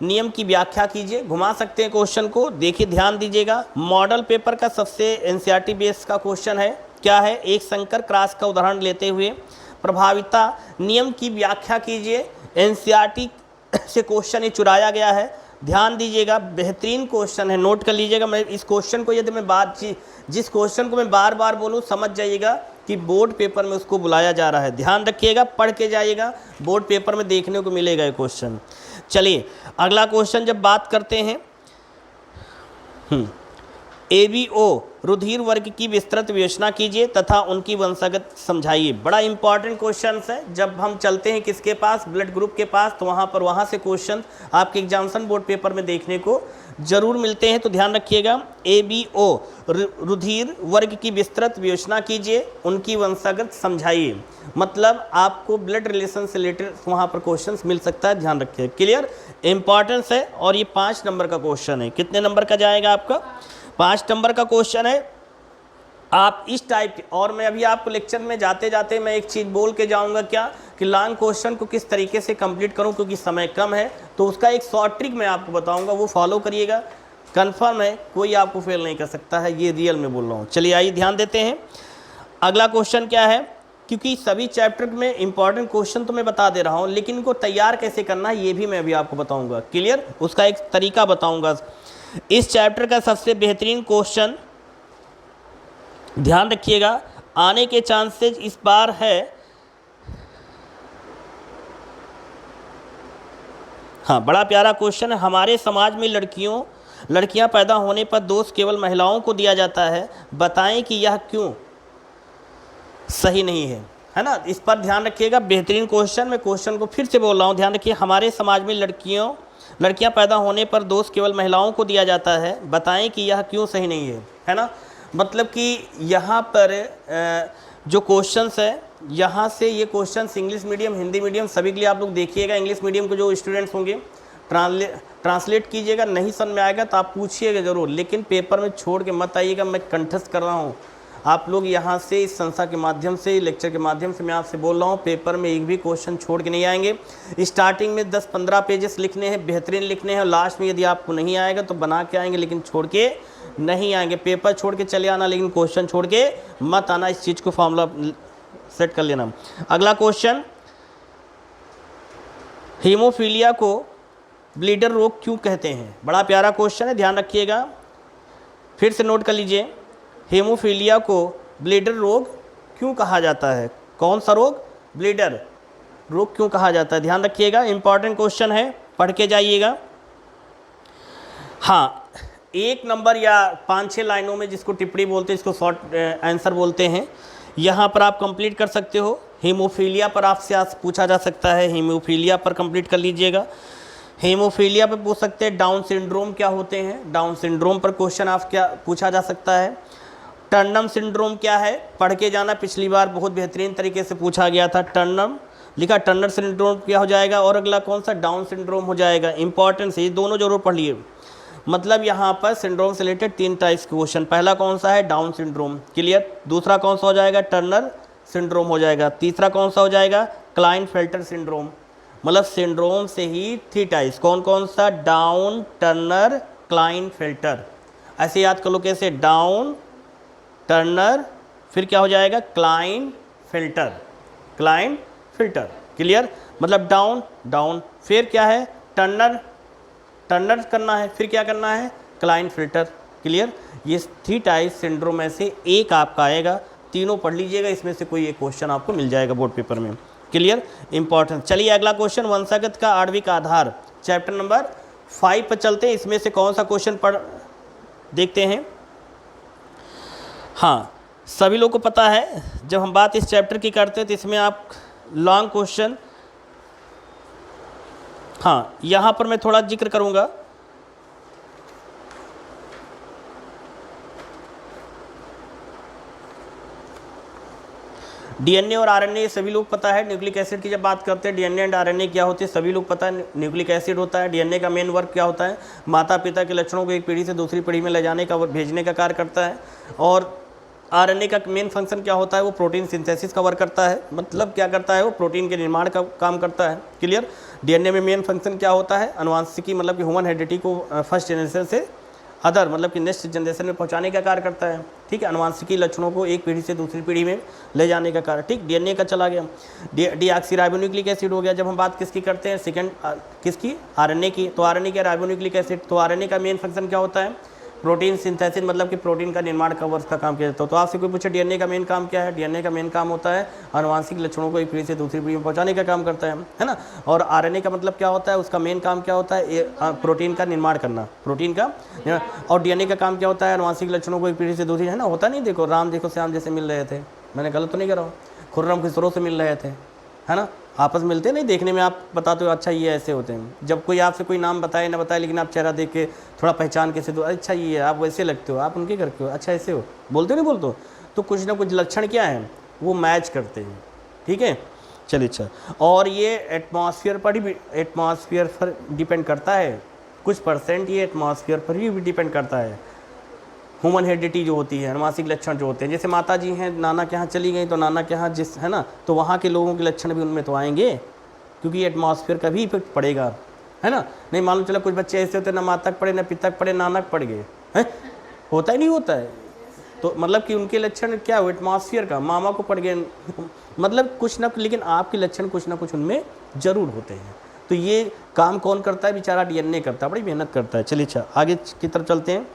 नियम की व्याख्या कीजिए। घुमा सकते हैं क्वेश्चन को, देखिए ध्यान दीजिएगा। मॉडल पेपर का सबसे एनसीईआरटी बेस का क्वेश्चन है, क्या है, एक संकर क्रॉस का उदाहरण लेते हुए प्रभाविता नियम की व्याख्या कीजिए। एनसीईआरटी से क्वेश्चन ये चुराया गया है, ध्यान दीजिएगा, बेहतरीन क्वेश्चन है, नोट कर लीजिएगा। मैं इस क्वेश्चन को यदि मैं जिस क्वेश्चन को मैं बार बार बोलूँ समझ जाइएगा कि बोर्ड पेपर में उसको बुलाया जा रहा है, ध्यान रखिएगा, पढ़ के जाइएगा, बोर्ड पेपर में देखने को मिलेगा ये क्वेश्चन। चलिए अगला क्वेश्चन जब बात करते हैं, ABO रुधिर वर्ग की विस्तृत विवेचना कीजिए तथा उनकी वंशागत समझाइए। बड़ा इंपॉर्टेंट क्वेश्चन है। जब हम चलते हैं किसके पास, ब्लड ग्रुप के पास, तो वहाँ से क्वेश्चन आपके एग्जामिनेशन बोर्ड पेपर में देखने को जरूर मिलते हैं, तो ध्यान रखिएगा। ABO रुधिर वर्ग की विस्तृत विवेचना कीजिए, उनकी वंशागत समझाइए, मतलब आपको ब्लड रिलेशन से रिलेटेड वहाँ पर क्वेश्चन मिल सकता है, ध्यान रखिए। क्लियर, इंपॉर्टेंस है। और ये 5 नंबर का क्वेश्चन है, कितने नंबर का जाएगा आपका, 5 नंबर का क्वेश्चन है। आप इस टाइप के, और मैं अभी आपको लेक्चर में जाते जाते मैं एक चीज़ बोल के जाऊंगा, क्या कि लॉन्ग क्वेश्चन को किस तरीके से कंप्लीट करूं, क्योंकि समय कम है, तो उसका एक शॉर्ट ट्रिक मैं आपको बताऊंगा, वो फॉलो करिएगा, कंफर्म है, कोई आपको फेल नहीं कर सकता है, ये रियल में बोल रहा हूँ। चलिए आइए ध्यान देते हैं। अगला क्वेश्चन क्या है, क्योंकि सभी चैप्टर में इंपॉर्टेंट क्वेश्चन तो मैं बता दे रहा हूँ, लेकिन इनको तैयार कैसे करना है ये भी मैं अभी आपको बताऊँगा। क्लियर, उसका एक तरीका बताऊँगा। इस चैप्टर का सबसे बेहतरीन क्वेश्चन, ध्यान रखिएगा, आने के चांसेस इस बार है, हाँ बड़ा प्यारा क्वेश्चन है। हमारे समाज में लड़कियां पैदा होने पर दोष केवल महिलाओं को दिया जाता है, बताएं कि यह क्यों सही नहीं है ना। इस पर ध्यान रखिएगा, बेहतरीन क्वेश्चन। मैं क्वेश्चन को फिर से बोल रहा हूँ, ध्यान रखिए। हमारे समाज में लड़कियां पैदा होने पर दोष केवल महिलाओं को दिया जाता है, बताएं कि यह क्यों सही नहीं है ना। मतलब कि यहाँ पर जो क्वेश्चंस है, यहाँ से ये questions English medium Hindi medium सभी के लिए आप लोग देखिएगा। इंग्लिश मीडियम के जो स्टूडेंट्स होंगे ट्रांसलेट कीजिएगा, नहीं समझ में आएगा तो आप पूछिएगा ज़रूर, लेकिन पेपर में छोड़ के मत आइएगा। मैं कंठस्थ कर रहा हूँ, आप लोग यहाँ से इस संस्था के माध्यम से, लेक्चर के माध्यम से मैं आपसे बोल रहा हूँ, पेपर में एक भी क्वेश्चन छोड़ के नहीं आएंगे। स्टार्टिंग में 10-15 पेजेस लिखने हैं, बेहतरीन लिखने हैं, लास्ट में यदि आपको नहीं आएगा तो बना के आएंगे, लेकिन छोड़ के नहीं आएंगे। पेपर छोड़ के चले आना, लेकिन क्वेश्चन छोड़ के मत आना, इस चीज़ को फॉर्मूला सेट कर लेना। अगला क्वेश्चन, हीमोफीलिया को ब्लीडर रोग क्यों कहते हैं, बड़ा प्यारा क्वेश्चन है, ध्यान रखिएगा, फिर से नोट कर लीजिए। हीमोफीलिया को ब्लीडर रोग क्यों कहा जाता है, कौन सा रोग, ब्लीडर रोग क्यों कहा जाता है, ध्यान रखिएगा, इंपॉर्टेंट क्वेश्चन है, पढ़ के जाइएगा। हाँ, 1 नंबर या 5-6 लाइनों में, जिसको टिप्पणी बोलते हैं, इसको शॉर्ट आंसर बोलते हैं, यहाँ पर आप कंप्लीट कर सकते हो। हीमोफीलिया पर आपसे आज पूछा जा सकता है, हीमोफीलिया पर कंप्लीट कर लीजिएगा। हीमोफीलिया पर पूछ सकते हैं डाउन सिंड्रोम क्या होते हैं, डाउन सिंड्रोम पर क्वेश्चन आप क्या पूछा जा सकता है। टर्नम सिंड्रोम क्या है, पढ़ के जाना, पिछली बार बहुत बेहतरीन तरीके से पूछा गया था। टर्नम लिखा, टर्नर सिंड्रोम क्या हो जाएगा, और अगला कौन सा, डाउन सिंड्रोम हो जाएगा। इंपॉर्टेंस है, ये दोनों जरूर पढ़ लिए। मतलब यहाँ पर सिंड्रोम से रिलेटेड 3 टाइप्स क्वेश्चन, पहला कौन सा है, डाउन सिंड्रोम, क्लियर। दूसरा कौन सा हो जाएगा, टर्नर सिंड्रोम हो जाएगा। तीसरा कौन सा हो जाएगा, क्लाइनफेल्टर सिंड्रोम। मतलब सिंड्रोम से ही 3 टाइप्स, कौन कौन सा, डाउन, टर्नर, क्लाइनफेल्टर। ऐसे याद कर लो कैसे, डाउन, टर्नर, फिर क्या हो जाएगा, क्लाइनफेल्टर, क्लाइनफेल्टर, क्लियर। मतलब डाउन डाउन, फिर क्या है, टर्नर करना है, फिर क्या करना है, क्लाइनफेल्टर, क्लियर। ये 3 टाइप सिंड्रोम में से एक आपका आएगा, तीनों पढ़ लीजिएगा, इसमें से कोई एक क्वेश्चन आपको मिल जाएगा बोर्ड पेपर में, क्लियर, इंपॉर्टेंट। चलिए अगला क्वेश्चन, वंशागत का आणविक आधार, चैप्टर नंबर 5 पर चलते हैं। इसमें से कौन सा क्वेश्चन पढ़ देखते हैं। हाँ, सभी लोग को पता है, जब हम बात इस चैप्टर की करते हैं तो इसमें आप लॉन्ग क्वेश्चन हाँ, यहाँ पर मैं थोड़ा जिक्र करूँगा। डीएनए और आरएनए सभी लोग पता है। न्यूक्लिक एसिड की जब बात करते हैं, डीएनए एंड आरएनए क्या होते हैं सभी लोग पता है। न्यूक्लिक एसिड होता है। डीएनए का मेन वर्क क्या होता है, माता पिता के लक्षणों को एक पीढ़ी से दूसरी पीढ़ी में ले जाने का, भेजने का कार्य करता है। और आरएनए का मेन फंक्शन क्या होता है, वो प्रोटीन सिंथेसिस का वर्क करता है। मतलब क्या करता है, वो प्रोटीन के निर्माण का काम करता है। क्लियर। डीएनए में मेन फंक्शन क्या होता है, अनुवांशिकी मतलब कि ह्यूमन हेरिडिटी को फर्स्ट जनरेशन से अदर मतलब कि नेक्स्ट जनरेशन में पहुंचाने का कार्य करता है। ठीक है, अनुवांशिकी लक्षणों को एक पीढ़ी से दूसरी पीढ़ी में ले जाने का कार्य। ठीक, डीएनए का चला गया। डीऑक्सीराइबोन्यूक्लिक एसिड हो गया। जब हम बात किसकी करते हैं, सेकंड किसकी, आरएनए की। तो आरएनए का राइबोन्यूक्लिक एसिड, तो आरएनए का मेन फंक्शन क्या होता है, प्रोटीन सिंथेसिस मतलब कि प्रोटीन का निर्माण का वर्ष का काम किया जाता है। तो आपसे कोई पूछे डीएनए का मेन काम क्या है, डीएनए का मेन काम होता है आनुवांशिक लक्षणों को एक पीढ़ी से दूसरी पीढ़ी में पहुंचाने का काम करता है ना। और आरएनए का मतलब क्या होता है, उसका मेन काम क्या होता है, प्रोटीन का निर्माण करना, प्रोटीन का। और डीएनए का काम क्या होता है, आनुवांशिक लक्षणों को एक पीढ़ी से दूसरी, है ना, होता नहीं। देखो राम देखो श्याम जैसे मिल रहे थे, मैंने गलत तो नहीं कर रहा हूँ, खुर्रम खिसरो से मिल रहे थे, है ना, आपस में मिलते नहीं, देखने में आप बताते हो अच्छा ये ऐसे होते हैं। जब कोई आपसे कोई नाम बताए ना बताए, लेकिन आप चेहरा देख के थोड़ा पहचान कैसे दो, अच्छा ये है, आप वैसे लगते हो, आप उनके करके हो, अच्छा ऐसे हो, बोलते नहीं बोलते हो, तो कुछ ना कुछ लक्षण क्या है वो मैच करते हैं। ठीक है, चलिए अच्छा। और ये एटमॉस्फेयर पर डिपेंड करता है, कुछ परसेंट ये एटमॉस्फेयर पर ही डिपेंड करता है। ह्यूमन हेरिडिटी जो होती है, अनुवांशिक लक्षण जो होते हैं, जैसे माता जी हैं नाना के यहाँ चली गई, तो नाना के यहाँ जिस है ना, तो वहाँ के लोगों के लक्षण भी उनमें तो आएंगे, क्योंकि एटमॉस्फेयर का भी इफेक्ट पड़ेगा, है ना। नहीं मालूम चला कुछ बच्चे ऐसे होते हैं ना मातक पड़े ना पितक पड़े, नानक पड़ गए हैं, होता ही नहीं होता है। तो मतलब कि उनके लक्षण क्या हो, एटमॉस्फेयर का, मामा को पड़ गए मतलब कुछ ना, लेकिन आपके लक्षण कुछ ना कुछ उनमें जरूर होते हैं। तो ये काम कौन करता है, बेचारा डीएनए करता है, बड़ी मेहनत करता है। चलिए अच्छा आगे की तरफ चलते हैं।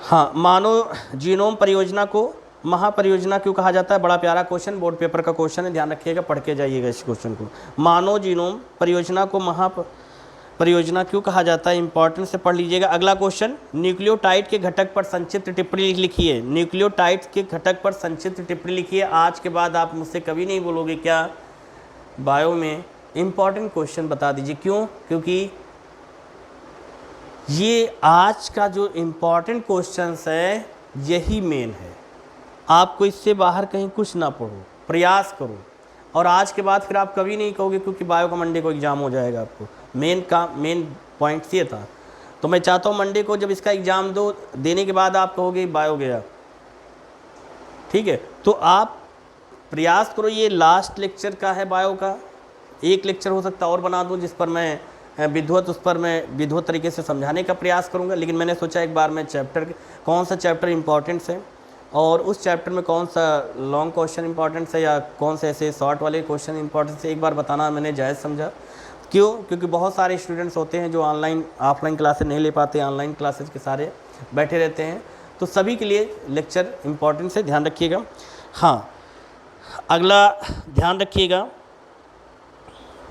हाँ, मानव जीनोम परियोजना को महापरियोजना क्यों कहा जाता है, बड़ा प्यारा क्वेश्चन, बोर्ड पेपर का क्वेश्चन है, ध्यान रखिएगा, पढ़ के जाइएगा इस क्वेश्चन को। मानव जीनोम परियोजना को महापरियोजना क्यों कहा जाता है, इंपॉर्टेंट से पढ़ लीजिएगा। अगला क्वेश्चन, न्यूक्लियोटाइड के घटक पर संक्षिप्त टिप्पणी लिखिए। न्यूक्लियोटाइड के घटक पर संक्षिप्त टिप्पणी लिखिए। आज के बाद आप मुझसे कभी नहीं बोलोगे क्या बायो में इंपॉर्टेंट क्वेश्चन बता दीजिए। क्यों, क्योंकि ये आज का जो इम्पॉर्टेंट क्वेश्चंस है यही मेन है। आपको इससे बाहर कहीं कुछ ना पढ़ो, प्रयास करो, और आज के बाद फिर आप कभी नहीं कहोगे, क्योंकि बायो का मंडे को एग्ज़ाम हो जाएगा। आपको मेन पॉइंट्स ये था। तो मैं चाहता हूँ मंडे को जब इसका एग्ज़ाम देने के बाद आप कहोगे बायो गया। ठीक है, तो आप प्रयास करो। ये लास्ट लेक्चर का है बायो का, एक लेक्चर हो सकता और बना दूँ जिस पर मैं विधिवत तरीके से समझाने का प्रयास करूंगा। लेकिन मैंने सोचा एक बार मैं कौन सा चैप्टर इंपॉर्टेंट है और उस चैप्टर में कौन सा लॉन्ग क्वेश्चन इंपॉर्टेंट है या कौन से ऐसे शॉर्ट वाले क्वेश्चन इंपॉर्टेंट है, एक बार बताना मैंने जायज़ समझा। क्यों, क्योंकि बहुत सारे स्टूडेंट्स होते हैं जो ऑफलाइन क्लासेस नहीं ले पाते, ऑनलाइन क्लासेस के सारे बैठे रहते हैं, तो सभी के लिए लेक्चर इंपॉर्टेंट है, ध्यान रखिएगा। हाँ, अगला ध्यान रखिएगा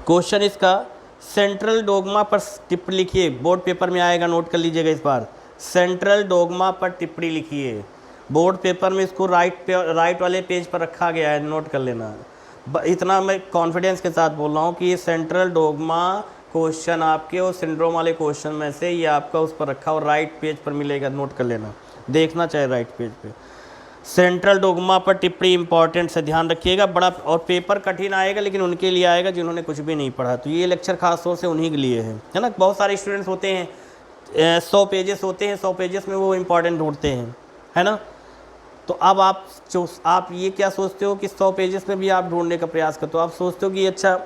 क्वेश्चन इसका, सेंट्रल डोगमा पर टिप्पणी लिखिए। बोर्ड पेपर में आएगा, नोट कर लीजिएगा इस बार। सेंट्रल डोगमा पर टिप्पणी लिखिए। बोर्ड पेपर में इसको राइट वाले पेज पर रखा गया है, नोट कर लेना। इतना मैं कॉन्फिडेंस के साथ बोल रहा हूँ कि ये सेंट्रल डोगमा क्वेश्चन आपके और सिंड्रोम वाले क्वेश्चन में से ये आपका उस पर रखा और राइट पेज पर मिलेगा, नोट कर लेना, देखना चाहे राइट पेज पे। सेंट्रल डोगमा पर टिप्पणी इंपॉर्टेंट से ध्यान रखिएगा। बड़ा और पेपर कठिन आएगा, लेकिन उनके लिए आएगा जिन्होंने कुछ भी नहीं पढ़ा। तो ये लेक्चर खास तौर से उन्हीं के लिए है ना। बहुत सारे स्टूडेंट्स होते हैं, 100 पेजेस होते हैं, 100 पेजेस में वो इंपॉर्टेंट ढूंढते हैं, है ना। तो अब आप ये क्या सोचते हो कि 100 पेजेस में भी आप ढूंढने का प्रयास करते हो। आप सोचते हो कि अच्छा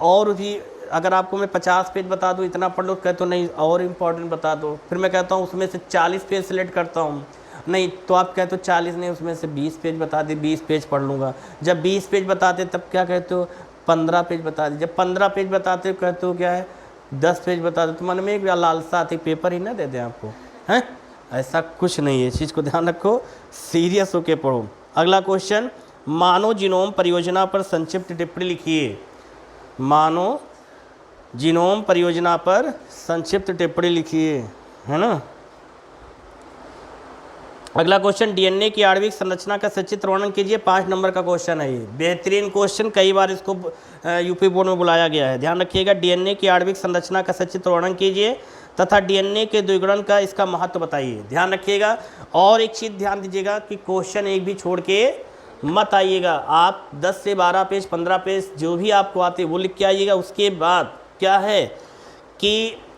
और भी अगर आपको मैं 50 पेज बता दूँ, इतना पढ़ लो, कहते हो नहीं और इम्पॉर्टेंट बता दो। फिर मैं कहता हूँ उसमें से 40 पेज सेलेक्ट करता हूँ, नहीं तो आप कहते हो 40 नहीं, उसमें से 20 पेज बता दे, 20 पेज पढ़ लूँगा। जब 20 पेज बताते तब क्या कहते हो, 15 पेज बता दे। जब 15 पेज बताते हो कहते हो क्या है, 10 पेज बता दो। तो मन में एक लालसा आती, पेपर ही ना दे दें आपको, हैं। ऐसा कुछ नहीं है, इस चीज़ को ध्यान रखो, सीरियस होके पढ़ो। अगला क्वेश्चन, मानव जीनोम परियोजना पर संक्षिप्त टिप्पणी लिखिए। मानव जीनोम परियोजना पर संक्षिप्त टिप्पणी लिखिए, है ना। अगला क्वेश्चन, डीएनए की आणविक संरचना का सचित्र वर्णन कीजिए। 5 नंबर का क्वेश्चन है ये, बेहतरीन क्वेश्चन, कई बार इसको यूपी बोर्ड में बुलाया गया है। ध्यान रखिएगा, डीएनए की आणविक संरचना का सचित्र वर्णन कीजिए तथा डीएनए के द्विगुणन का इसका महत्व बताइए। ध्यान रखिएगा। और एक चीज़ ध्यान दीजिएगा कि क्वेश्चन एक भी छोड़ के मत आइएगा। आप 10 से 12 पेज 15 पेज जो भी आपको आते वो लिख के आइएगा। उसके बाद क्या है कि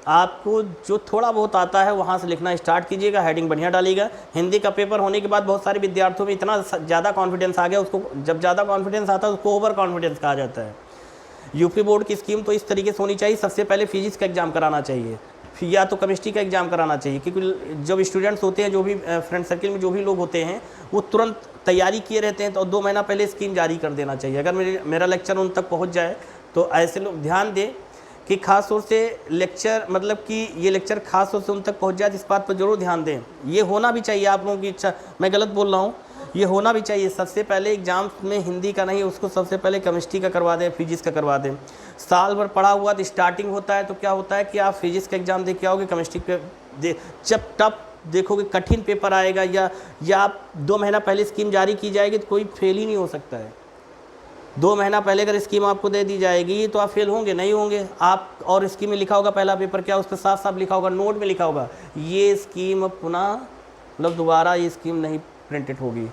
आपको जो थोड़ा बहुत आता है वहाँ से लिखना स्टार्ट कीजिएगा, हेडिंग बढ़िया डालिएगा। हिंदी का पेपर होने के बाद बहुत सारे विद्यार्थियों में इतना ज़्यादा कॉन्फिडेंस आ गया, उसको जब ज़्यादा कॉन्फिडेंस आता है उसको ओवर कॉन्फिडेंस कहा जाता है। यूपी बोर्ड की स्कीम तो इस तरीके से होनी चाहिए, सबसे पहले फिजिक्स का एग्जाम कराना चाहिए, फिर या तो केमिस्ट्री का एग्जाम कराना चाहिए, क्योंकि जब स्टूडेंट्स होते हैं, जो भी फ्रेंड सर्किल में जो भी लोग होते हैं, वो तुरंत तैयारी किए रहते हैं, तो 2 महीना पहले स्कीम जारी कर देना चाहिए। अगर मेरा लेक्चर उन तक पहुँच जाए तो ऐसे लोग ध्यान दें कि खास तौर से लेक्चर, मतलब कि ये लेक्चर खास तौर से उन तक पहुंच जाए, इस बात पर जरूर ध्यान दें। ये होना भी चाहिए, आप लोगों की इच्छा, मैं गलत बोल रहा हूँ, ये होना भी चाहिए। सबसे पहले एग्जाम में हिंदी का नहीं, उसको सबसे पहले केमिस्ट्री का करवा दें, फिजिक्स का करवा दें। साल भर पढ़ा हुआ तो स्टार्टिंग होता है, तो क्या होता है कि आप फिजिक्स का एग्जाम दे के आओगे, केमिस्ट्री पे जब टफ देखोगे, कठिन पेपर आएगा, या आप 2 महीना पहले स्कीम जारी की जाएगी तो कोई फेल ही नहीं हो सकता है। 2 महीना पहले अगर स्कीम आपको दे दी जाएगी तो आप फेल होंगे नहीं होंगे आप। और स्कीम में लिखा होगा पहला पेपर क्या, उस पर साफ साफ लिखा होगा, नोट में लिखा होगा ये स्कीम अब पुनः, मतलब दोबारा ये स्कीम नहीं प्रिंटेड होगी,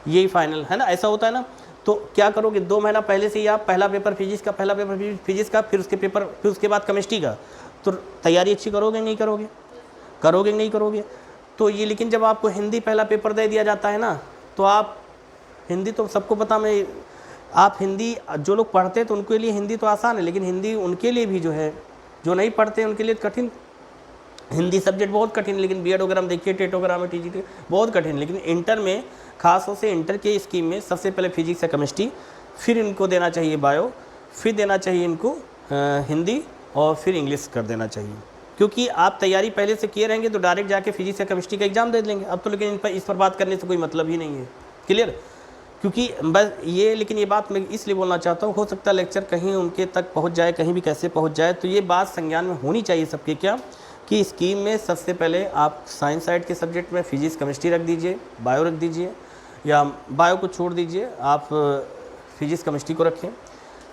यही फाइनल है ना, ऐसा होता है ना। तो क्या करोगे, 2 महीना पहले से ही आप पहला पेपर फिजिक्स का, पहला पेपर फिजिक्स का, फिर उसके पेपर, फिर उसके बाद केमिस्ट्री का, तो तैयारी अच्छी करोगे नहीं करोगे, करोगे नहीं करोगे। तो ये, लेकिन जब आपको हिंदी पहला पेपर दे दिया जाता है ना, तो आप हिंदी तो सबको पता, मैं आप हिंदी जो लोग पढ़ते हैं तो उनके लिए हिंदी तो आसान है, लेकिन हिंदी उनके लिए भी जो है, जो नहीं पढ़ते हैं उनके लिए कठिन। हिंदी सब्जेक्ट बहुत कठिन, लेकिन बीएड वगैरह में देखिए, टेट वगैरह में, टीजीटी बहुत कठिन। लेकिन इंटर में, खास तौर से इंटर के स्कीम में सबसे पहले फिजिक्स या केमिस्ट्री, फिर इनको देना चाहिए बायो, फिर देना चाहिए इनको हिंदी, और फिर इंग्लिश कर देना चाहिए। क्योंकि आप तैयारी पहले से किए रहेंगे तो डायरेक्ट जाके फिजिक्स या केमिस्ट्री का एग्जाम दे लेंगे। अब तो लेकिन इस पर बात करने से कोई मतलब ही नहीं है। क्लियर? क्योंकि बस ये, लेकिन ये बात मैं इसलिए बोलना चाहता हूँ, हो सकता है लेक्चर कहीं उनके तक पहुँच जाए, कहीं भी कैसे पहुँच जाए, तो ये बात संज्ञान में होनी चाहिए सबके, क्या कि स्कीम में सबसे पहले आप साइंस साइड के सब्जेक्ट में फिजिक्स केमिस्ट्री रख दीजिए, बायो रख दीजिए, या बायो को छोड़ दीजिए, आप फिजिक्स केमिस्ट्री को रखें,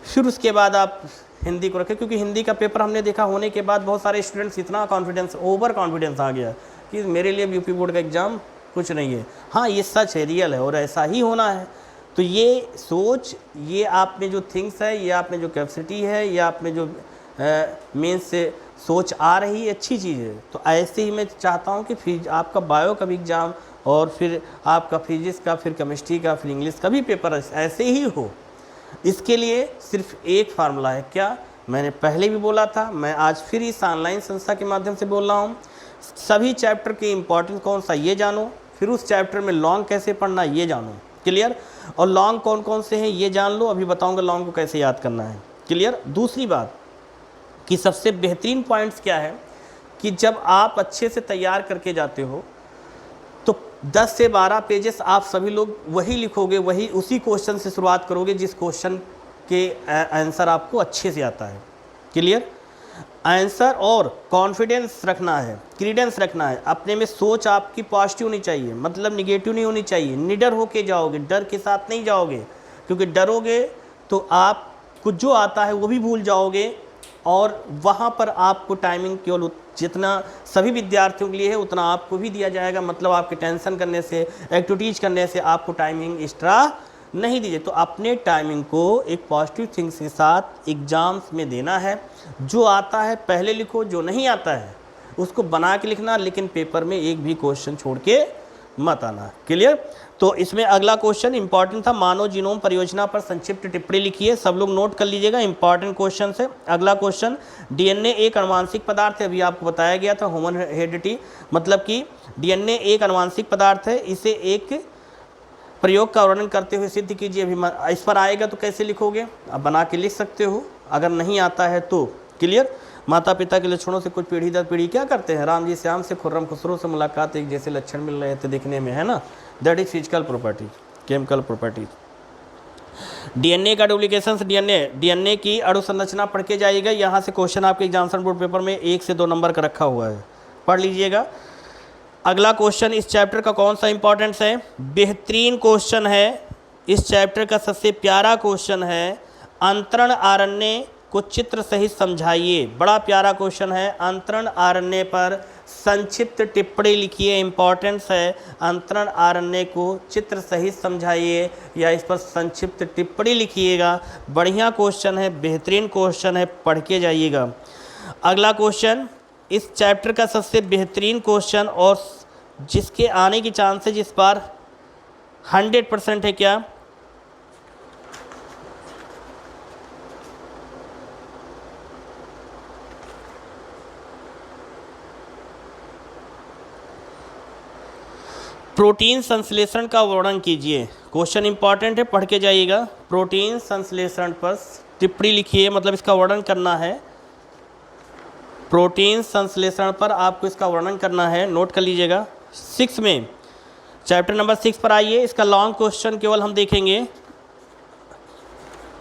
फिर उसके बाद आप हिंदी को रखें। क्योंकि हिंदी का पेपर हमने देखा होने के बाद बहुत सारे स्टूडेंट्स इतना कॉन्फिडेंस, ओवर कॉन्फिडेंस आ गया कि मेरे लिए यूपी बोर्ड का एग्ज़ाम कुछ नहीं है। हाँ, ये सच है, रियल है, और ऐसा ही होना है। तो ये सोच, ये आप में जो थिंग्स है, ये आप में जो कैपेसिटी है, ये आप में जो मेन से सोच आ रही है, अच्छी चीज़ है। तो ऐसे ही मैं चाहता हूँ कि आपका बायो का भी एग्ज़ाम, और फिर आपका फिजिक्स का, फिर केमिस्ट्री का, फिर इंग्लिश का भी पेपर ऐसे ही हो। इसके लिए सिर्फ एक फार्मूला है, क्या मैंने पहले भी बोला था, मैं आज फिर इस ऑनलाइन संस्था के माध्यम से बोल रहा हूँ, सभी चैप्टर की इम्पोर्टेंस कौन सा ये जानो, फिर उस चैप्टर में लॉन्ग कैसे पढ़ना ये जानो। क्लियर? और लॉन्ग कौन कौन से हैं ये जान लो, अभी बताऊंगा लॉन्ग को कैसे याद करना है। क्लियर? दूसरी बात कि सबसे बेहतरीन पॉइंट्स क्या है कि जब आप अच्छे से तैयार करके जाते हो तो 10 से 12 पेजेस आप सभी लोग वही लिखोगे, वही उसी क्वेश्चन से शुरुआत करोगे जिस क्वेश्चन के आंसर आपको अच्छे से आता है। क्लियर? आंसर और कॉन्फिडेंस रखना है, क्रीडेंस रखना है, अपने में सोच आपकी पॉजिटिव होनी चाहिए, मतलब निगेटिव नहीं होनी चाहिए। निडर होके जाओगे, डर के साथ नहीं जाओगे, क्योंकि डरोगे तो आप कुछ जो आता है वो भी भूल जाओगे, और वहाँ पर आपको टाइमिंग केवल जितना सभी विद्यार्थियों के लिए है उतना आपको भी दिया जाएगा। मतलब आपके टेंशन करने से, एक्टिविटीज़ करने से आपको टाइमिंग एक्स्ट्रा नहीं दीजिए। तो अपने टाइमिंग को एक पॉजिटिव थिंग्स के साथ एग्ज़ाम्स में देना है। जो आता है पहले लिखो, जो नहीं आता है उसको बना के लिखना, लेकिन पेपर में एक भी क्वेश्चन छोड़ के मत आना। क्लियर? तो इसमें अगला क्वेश्चन इंपॉर्टेंट था, मानव जीनोम परियोजना पर संक्षिप्त टिप्पणी लिखिए। सब लोग नोट कर लीजिएगा, इंपॉर्टेंट क्वेश्चन है। अगला क्वेश्चन, डीएनए एक आनुवंशिक पदार्थ है, अभी आपको बताया गया था, ह्यूमन हेरिडिटी, मतलब कि डीएनए एक आनुवंशिक पदार्थ है, इसे एक प्रयोग का वर्णन करते हुए सिद्ध कीजिए। अभी इस पर आएगा तो कैसे लिखोगे, अब बना के लिख सकते हो, अगर नहीं आता है तो। क्लियर? माता पिता के लक्षणों से कुछ पीढ़ी दर पीढ़ी क्या करते हैं, राम जी श्याम से, खुर्रम खुसरो से मुलाकात, एक जैसे लक्षण मिल रहे थे दिखने में, है ना, that is physical property, chemical properties. DNA का डुप्लीकेशन, डीएनए की अणु संरचना पढ़ के जाइएगा। यहाँ से क्वेश्चन आपके एग्जामिनेशन बोर्ड पेपर में 1 से 2 नंबर का रखा हुआ है, पढ़ लीजिएगा। अगला क्वेश्चन इस चैप्टर का कौन सा इंपॉर्टेंस है? बेहतरीन क्वेश्चन है, इस चैप्टर का सबसे प्यारा क्वेश्चन है। अंतरण आरण्य को चित्र सहित समझाइए। बड़ा प्यारा क्वेश्चन है। अंतरण आरण्य पर संक्षिप्त टिप्पणी लिखिए। इंपॉर्टेंस है, अंतरण आरण्य को चित्र सहित समझाइए या इस पर संक्षिप्त टिप्पणी लिखिएगा। बढ़िया क्वेश्चन है, बेहतरीन क्वेश्चन है, पढ़ के जाइएगा। अगला क्वेश्चन इस चैप्टर का सबसे बेहतरीन क्वेश्चन और जिसके आने की चांसेज इस बार 100% है क्या? प्रोटीन संश्लेषण का वर्णन कीजिए। क्वेश्चन इंपॉर्टेंट है, पढ़ के जाइएगा। प्रोटीन संश्लेषण पर टिप्पणी लिखिए, मतलब इसका वर्णन करना है। प्रोटीन संश्लेषण पर आपको इसका वर्णन करना है, नोट कर लीजिएगा। 6 में चैप्टर नंबर 6 पर आइए। इसका लॉन्ग क्वेश्चन केवल हम देखेंगे।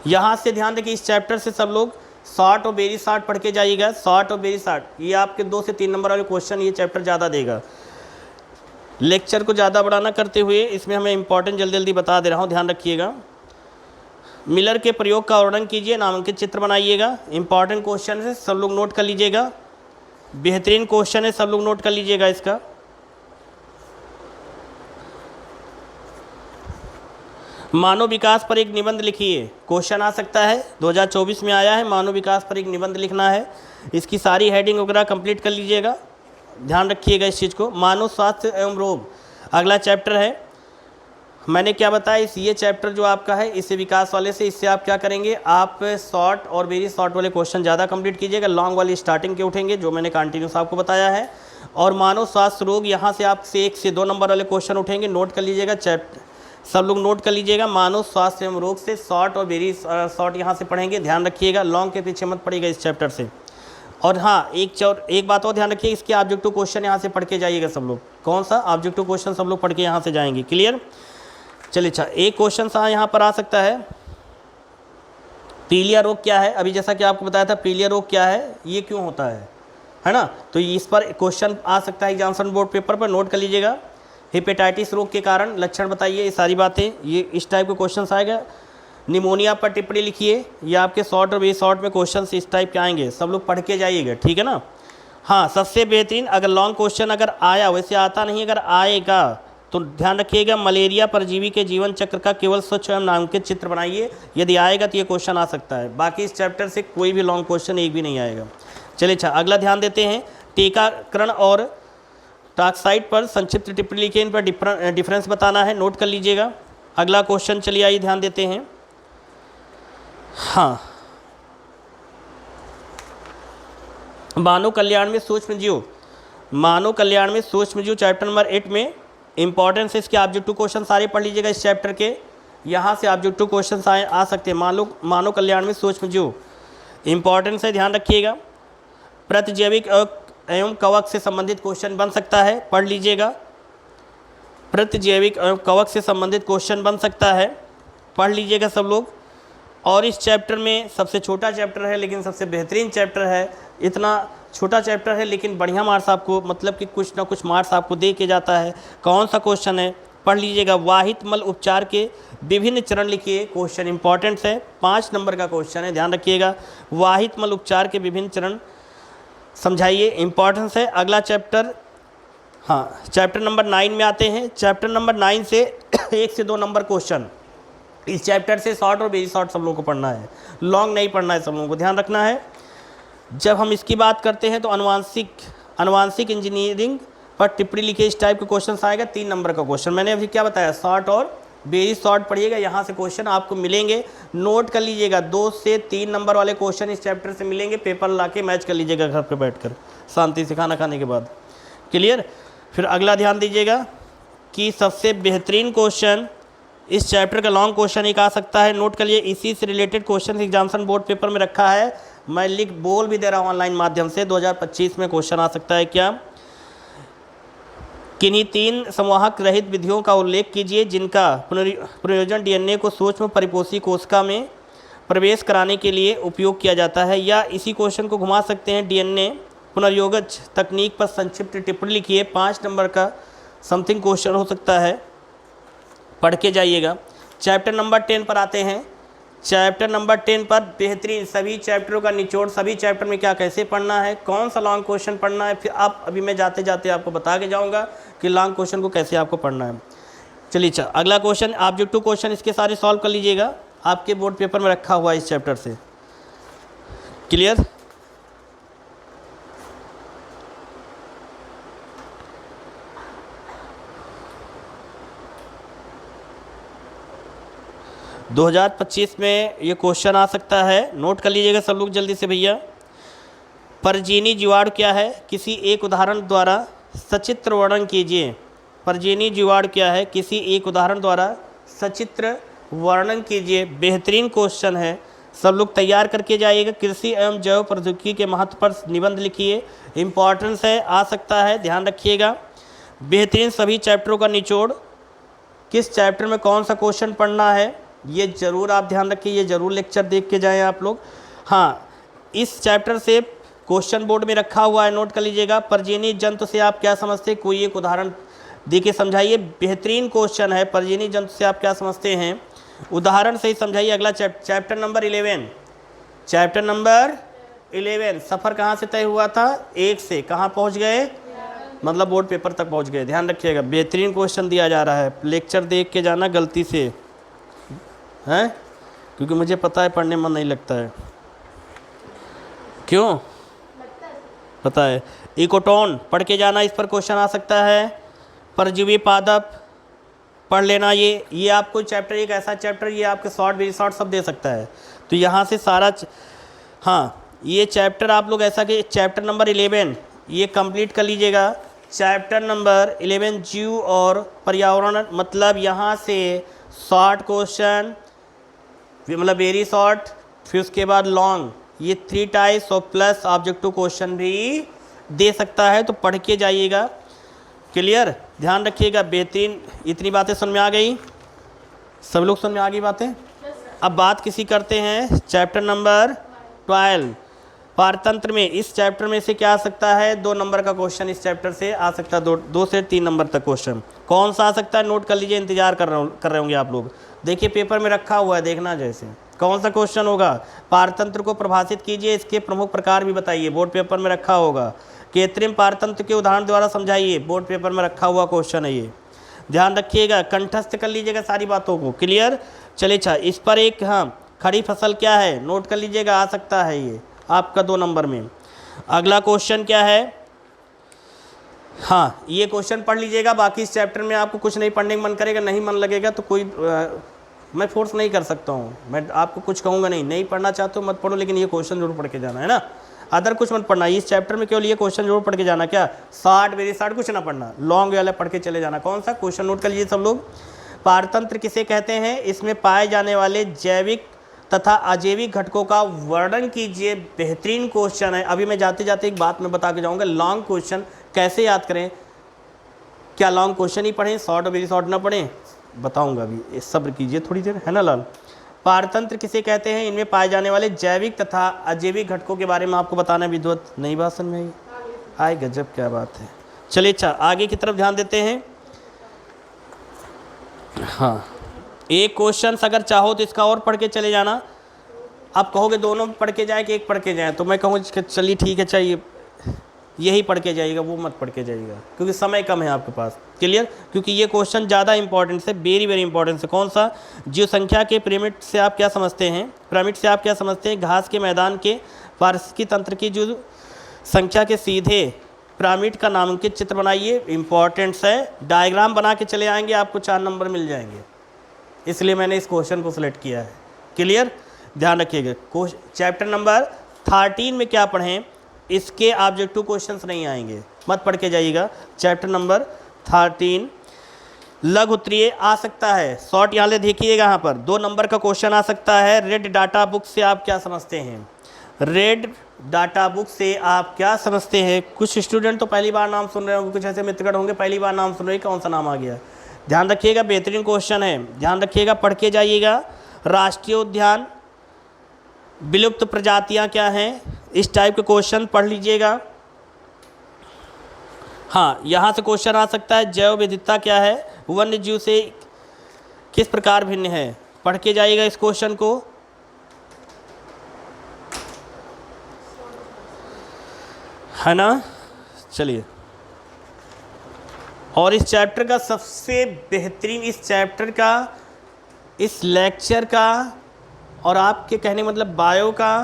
यहाँ से ध्यान दें कि इस चैप्टर से सब लोग शॉर्ट और वेरी शॉर्ट पढ़ के जाइएगा। शॉर्ट और वेरी शॉर्ट ये आपके 2 से 3 नंबर वाले क्वेश्चन ये चैप्टर ज़्यादा देगा। लेक्चर को ज़्यादा बड़ा ना करते हुए इसमें हमें इंपॉर्टेंट जल्दी जल्दी बता दे रहा हूँ, ध्यान रखिएगा। मिलर के प्रयोग का वर्णन कीजिए, नामांकित चित्र बनाइएगा। इंपॉर्टेंट क्वेश्चन है, सब लोग नोट कर लीजिएगा। बेहतरीन क्वेश्चन है, सब लोग नोट कर लीजिएगा इसका। मानव विकास पर एक निबंध लिखिए। क्वेश्चन आ सकता है, 2024 में आया है। मानव विकास पर एक निबंध लिखना है। इसकी सारी हेडिंग वगैरह कंप्लीट कर लीजिएगा, ध्यान रखिएगा इस चीज़ को। मानव स्वास्थ्य एवं रोग अगला चैप्टर है। मैंने क्या बताया, इस ये चैप्टर जो आपका है इससे विकास वाले से, इससे आप क्या करेंगे, आप शॉर्ट और वेरी शॉर्ट वाले क्वेश्चन ज़्यादा कंप्लीट कीजिएगा। लॉन्ग वाली स्टार्टिंग के उठेंगे, जो मैंने कंटिन्यूस आपको बताया है। और मानव स्वास्थ्य रोग यहाँ से आपसे 1 से 2 नंबर वाले क्वेश्चन उठेंगे, नोट कर लीजिएगा। चैप्टर सब लोग नोट कर लीजिएगा। मानव स्वास्थ्य एवं रोग से शॉर्ट और वेरी शॉर्ट यहाँ से पढ़ेंगे, ध्यान रखिएगा। लॉन्ग के पीछे मत पड़ेगा इस चैप्टर से। और हाँ, एक बात और ध्यान रखिए, इसके ऑब्जेक्टिव क्वेश्चन यहाँ से पढ़ के जाइएगा सब लोग। कौन सा ऑब्जेक्टिव क्वेश्चन सब लोग पढ़ के यहाँ से जाएंगे, क्लियर? चलिए अच्छा, एक क्वेश्चन सा यहाँ पर आ सकता है, पीलिया रोग क्या है? अभी जैसा कि आपको बताया था, पीलिया रोग क्या है, ये क्यों होता है ना? तो इस पर क्वेश्चन आ सकता है एग्जामिनेशन बोर्ड पेपर पर, नोट कर लीजिएगा। हेपेटाइटिस रोग के कारण लक्षण बताइए, ये सारी बातें, ये इस टाइप के क्वेश्चन आएगा। निमोनिया पर टिप्पणी लिखिए, ये आपके शॉर्ट और वेरी शॉर्ट में क्वेश्चन इस टाइप के आएंगे, सब लोग पढ़ के जाइएगा, ठीक है ना? हाँ, सबसे बेहतरीन अगर लॉन्ग क्वेश्चन अगर आया, वैसे आता नहीं, अगर आएगा तो ध्यान रखिएगा। मलेरिया परजीवी के जीवन चक्र का केवल स्वच्छ एवं नामांकित चित्र बनाइए। यदि आएगा तो ये क्वेश्चन आ सकता है, बाकी इस चैप्टर से कोई भी लॉन्ग क्वेश्चन एक भी नहीं आएगा। चलिए अच्छा, अगला ध्यान देते हैं। टीकाकरण और टॉक्साइड पर संक्षिप्त टिप्पणी लिखिए, इन पर डिफरेंस बताना है, नोट कर लीजिएगा। अगला क्वेश्चन चलिए आइए ध्यान देते हैं। हाँ, मानव कल्याण में सूक्ष्म जीव, मानव कल्याण में सूक्ष्म जीव चैप्टर नंबर 8 में इंपॉर्टेंस है। इसके ऑब्जेक्टिव क्वेश्चन सारे पढ़ लीजिएगा इस चैप्टर के, यहाँ से ऑब्जेक्टिव क्वेश्चन आ सकते हैं। मानव कल्याण में सूक्ष्म जीव इंपॉर्टेंस है, ध्यान रखिएगा। प्रतिजैविक एवं कवक से संबंधित क्वेश्चन बन सकता है, पढ़ लीजिएगा। प्रतिजैविक एवं कवक से संबंधित क्वेश्चन बन सकता है, पढ़ लीजिएगा सब लोग। और इस चैप्टर में सबसे छोटा चैप्टर है लेकिन सबसे बेहतरीन चैप्टर है। इतना छोटा चैप्टर है लेकिन बढ़िया मार्क्स आपको, मतलब कि कुछ ना कुछ मार्क्स आपको दे के जाता है। कौन सा क्वेश्चन है, पढ़ लीजिएगा। वाहित मल उपचार के विभिन्न चरण लिखिए, क्वेश्चन इंपॉर्टेंट है, 5 नंबर का क्वेश्चन है, ध्यान रखिएगा। वाहित मल उपचार के विभिन्न चरण समझाइए, इंपॉर्टेंस है। अगला चैप्टर, हाँ, चैप्टर नंबर 9 में आते हैं। चैप्टर नंबर 9 से 1 से 2 नंबर क्वेश्चन इस चैप्टर से शॉर्ट और वेरी शॉर्ट सब लोगों को पढ़ना है, लॉन्ग नहीं पढ़ना है, सब लोगों को ध्यान रखना है। जब हम इसकी बात करते हैं तो अनुवांशिक इंजीनियरिंग पर टिप्पणी लिखिए, इस टाइप के क्वेश्चन आएगा। 3 नंबर का क्वेश्चन मैंने अभी क्या बताया, शॉर्ट और वेरी शॉर्ट पढ़िएगा, यहाँ से क्वेश्चन आपको मिलेंगे, नोट कर लीजिएगा। 2 से 3 नंबर वाले क्वेश्चन इस चैप्टर से मिलेंगे, पेपर ला के मैच कर लीजिएगा घर पर बैठ कर शांति से खाना खाने के बाद, क्लियर? फिर अगला ध्यान दीजिएगा कि सबसे बेहतरीन क्वेश्चन इस चैप्टर का लॉन्ग क्वेश्चन एक आ सकता है, नोट कर लिए। इसी से related question examination board paper में रखा है, मैं बोल भी दे रहा हूँ ऑनलाइन माध्यम से। 2025 में क्वेश्चन आ सकता है क्या, किन्हीं 3 संवाहक रहित विधियों का उल्लेख कीजिए जिनका प्रयोजन डीएनए को सूक्ष्म परिपोषी कोशिका में प्रवेश कराने के लिए उपयोग किया जाता है। या इसी क्वेश्चन को घुमा सकते हैं, डीएनए पुनर्योगज तकनीक पर संक्षिप्त टिप्पणी लिखिए। 5 नंबर का समथिंग क्वेश्चन हो सकता है, पढ़ के जाइएगा। चैप्टर नंबर 10 पर आते हैं। चैप्टर नंबर 10 पर बेहतरीन सभी चैप्टरों का निचोड़, सभी चैप्टर में क्या कैसे पढ़ना है, कौन सा लॉन्ग क्वेश्चन पढ़ना है, फिर आप अभी मैं जाते जाते आपको बता के जाऊंगा कि लॉन्ग क्वेश्चन को कैसे आपको पढ़ना है। चलिए अगला क्वेश्चन, ऑब्जेक्टिव क्वेश्चन इसके सारे सॉल्व कर लीजिएगा, आपके बोर्ड पेपर में रखा हुआ है इस चैप्टर से। क्लियर? – 2025 में ये क्वेश्चन आ सकता है, नोट कर लीजिएगा सब लोग जल्दी से भैया। परजीवी जीवाणु क्या है, किसी एक उदाहरण द्वारा सचित्र वर्णन कीजिए। परजीवी जीवाणु क्या है, किसी एक उदाहरण द्वारा सचित्र वर्णन कीजिए। बेहतरीन क्वेश्चन है, सब लोग तैयार करके जाइएगा। कृषि एवं जैव प्रौद्योगिकी के महत्व पर निबंध लिखिए, इम्पॉर्टेंस है, आ सकता है, ध्यान रखिएगा। बेहतरीन सभी चैप्टरों का निचोड़, किस चैप्टर में कौन सा क्वेश्चन पढ़ना है ये ज़रूर आप ध्यान रखिए, ये ज़रूर लेक्चर देख के जाएं आप लोग। हाँ, इस चैप्टर से क्वेश्चन बोर्ड में रखा हुआ है, नोट कर लीजिएगा। परजीवी जंतु से आप क्या समझते हैं, कोई एक उदाहरण दे के समझाइए। बेहतरीन क्वेश्चन है, परजीवी जंतु से आप क्या समझते हैं, उदाहरण से ही समझाइए। अगला चैप्टर नंबर 11, चैप्टर नंबर 11 सफ़र कहाँ से तय हुआ था, 1 से कहाँ पहुँच गए, मतलब बोर्ड पेपर तक पहुँच गए। ध्यान रखिएगा, बेहतरीन क्वेश्चन दिया जा रहा है, लेक्चर देख के जाना गलती से, हैं, क्योंकि मुझे पता है पढ़ने मन नहीं लगता है। क्यों पता है? इकोटोन पढ़ के जाना, इस पर क्वेश्चन आ सकता है। परजीवी पादप पढ़ लेना, ये आपको चैप्टर, एक ऐसा चैप्टर ये आपके शॉर्ट वेरी शॉर्ट सब दे सकता है, तो यहाँ से सारा हाँ, ये चैप्टर आप लोग ऐसा कि चैप्टर नंबर 11 ये कंप्लीट कर लीजिएगा। चैप्टर नंबर 11 जीव और पर्यावरण, मतलब यहाँ से शॉर्ट क्वेश्चन, मतलब वेरी शॉर्ट, फिर उसके बाद लॉन्ग, ये 3 टाइप्स और प्लस ऑब्जेक्टिव क्वेश्चन भी दे सकता है, तो पढ़ के जाइएगा। क्लियर? ध्यान रखिएगा, बेहतरीन। इतनी बातें समझ में आ गई, सब लोग समझ में आ गई बातें। अब बात किसी करते हैं चैप्टर नंबर 12 पारतंत्र में। इस चैप्टर में से क्या आ सकता है, 2 नंबर का क्वेश्चन इस चैप्टर से आ सकता है, 2 से 3 नंबर तक क्वेश्चन। कौन सा आ सकता है, नोट कर लीजिए, इंतजार कर रहे होंगे आप लोग। देखिए पेपर में रखा हुआ है, देखना जैसे कौन सा क्वेश्चन होगा। पारतंत्र को परिभाषित कीजिए, इसके प्रमुख प्रकार भी बताइए, बोर्ड पेपर में रखा होगा। कृत्रिम पारतंत्र के उदाहरण द्वारा समझाइए, बोर्ड पेपर में रखा हुआ क्वेश्चन है ये, ध्यान रखिएगा, कंठस्थ कर लीजिएगा सारी बातों को। क्लियर? चलिए अच्छा, इस पर एक, हाँ, खड़ी फसल क्या है, नोट कर लीजिएगा, आ सकता है ये आपका 2 नंबर में। अगला क्वेश्चन क्या है, हाँ, ये क्वेश्चन पढ़ लीजिएगा। बाकी इस चैप्टर में आपको कुछ नहीं पढ़ने का मन करेगा, नहीं मन लगेगा तो कोई मैं फोर्स नहीं कर सकता हूँ, मैं आपको कुछ कहूँगा नहीं पढ़ना चाहते हो मत पढ़ो, लेकिन ये क्वेश्चन जरूर पढ़ के जाना है ना, अदर कुछ मत पढ़ना। इस चैप्टर में केवल ये क्वेश्चन जरूर पढ़ के जाना, क्या शॉर्ट वेरी शॉर्ट कुछ ना पढ़ना, लॉन्ग वाला पढ़ के चले जाना। कौन सा क्वेश्चन, नोट कर लीजिए सब लोग। पारतंत्र किसे कहते हैं, इसमें पाए जाने वाले जैविक तथा अजैविक घटकों का वर्णन कीजिए। बेहतरीन क्वेश्चन है। अभी मैं जाते जाते एक बात मैं बता के जाऊँगा, लॉन्ग क्वेश्चन कैसे याद करें, क्या लॉन्ग क्वेश्चन ही पढ़ें, शॉर्ट और वेरी शॉर्ट ना पढ़ें, बताऊंगा अभी, सब्र कीजिए थोड़ी देर, है ना लाल। पारतंत्र किसे कहते हैं, इनमें पाए जाने वाले जैविक तथा अजैविक घटकों के बारे में आपको बताना विद्वत। नहीं बात समझ में आई, गजब क्या बात है। चलिए अच्छा, आगे की तरफ ध्यान देते हैं। हाँ, एक क्वेश्चन अगर चाहो तो इसका और पढ़ के चले जाना। आप कहोगे दोनों पढ़ के जाए कि एक पढ़ के जाए, तो मैं कहूँगा चलिए ठीक है, चाहिए यही पढ़ के जाइएगा, वो मत पढ़ के जाइएगा, क्योंकि समय कम है आपके पास। क्लियर? क्योंकि ये क्वेश्चन ज़्यादा इंपॉर्टेंट है, वेरी वेरी इंपॉर्टेंट है। कौन सा, जीव संख्या के पिरामिड से आप क्या समझते हैं, पिरामिड से आप क्या समझते हैं, घास के मैदान के पारिस्थितिकी तंत्र की जो संख्या के सीधे पिरामिड का नामांकित चित्र बनाइए, इंपॉर्टेंट्स है। डायग्राम बना के चले आएंगे, आपको 4 नंबर मिल जाएंगे, इसलिए मैंने इस क्वेश्चन को सिलेक्ट किया है। क्लियर? ध्यान रखिएगा। चैप्टर नंबर 13 में क्या पढ़ें, इसके ऑब्जेक्टिव क्वेश्चंस नहीं आएंगे, मत पढ़ के जाइएगा। चैप्टर नंबर 13 लघु उत्तरीय आ सकता है, शॉर्ट यहाँ ले देखिएगा, यहाँ पर 2 नंबर का क्वेश्चन आ सकता है। रेड डाटा बुक से आप क्या समझते हैं, रेड डाटा बुक से आप क्या समझते हैं। कुछ स्टूडेंट तो पहली बार नाम सुन रहे होंगे, कुछ ऐसे मित्रगण होंगे पहली बार नाम सुन रहे हैं, कौन सा नाम आ गया, ध्यान रखिएगा, बेहतरीन क्वेश्चन है, ध्यान रखिएगा, पढ़ के जाइएगा। राष्ट्रीय उद्यान, विलुप्त प्रजातियां क्या हैं, इस टाइप के क्वेश्चन पढ़ लीजिएगा। हाँ, यहाँ से क्वेश्चन आ सकता है, जैव विविधता क्या है, वन्य जीव से किस प्रकार भिन्न है। पढ़ के जाइएगा इस क्वेश्चन को। है ना, चलिए। और इस चैप्टर का सबसे बेहतरीन, इस चैप्टर का, इस लेक्चर का और आपके कहने मतलब बायो का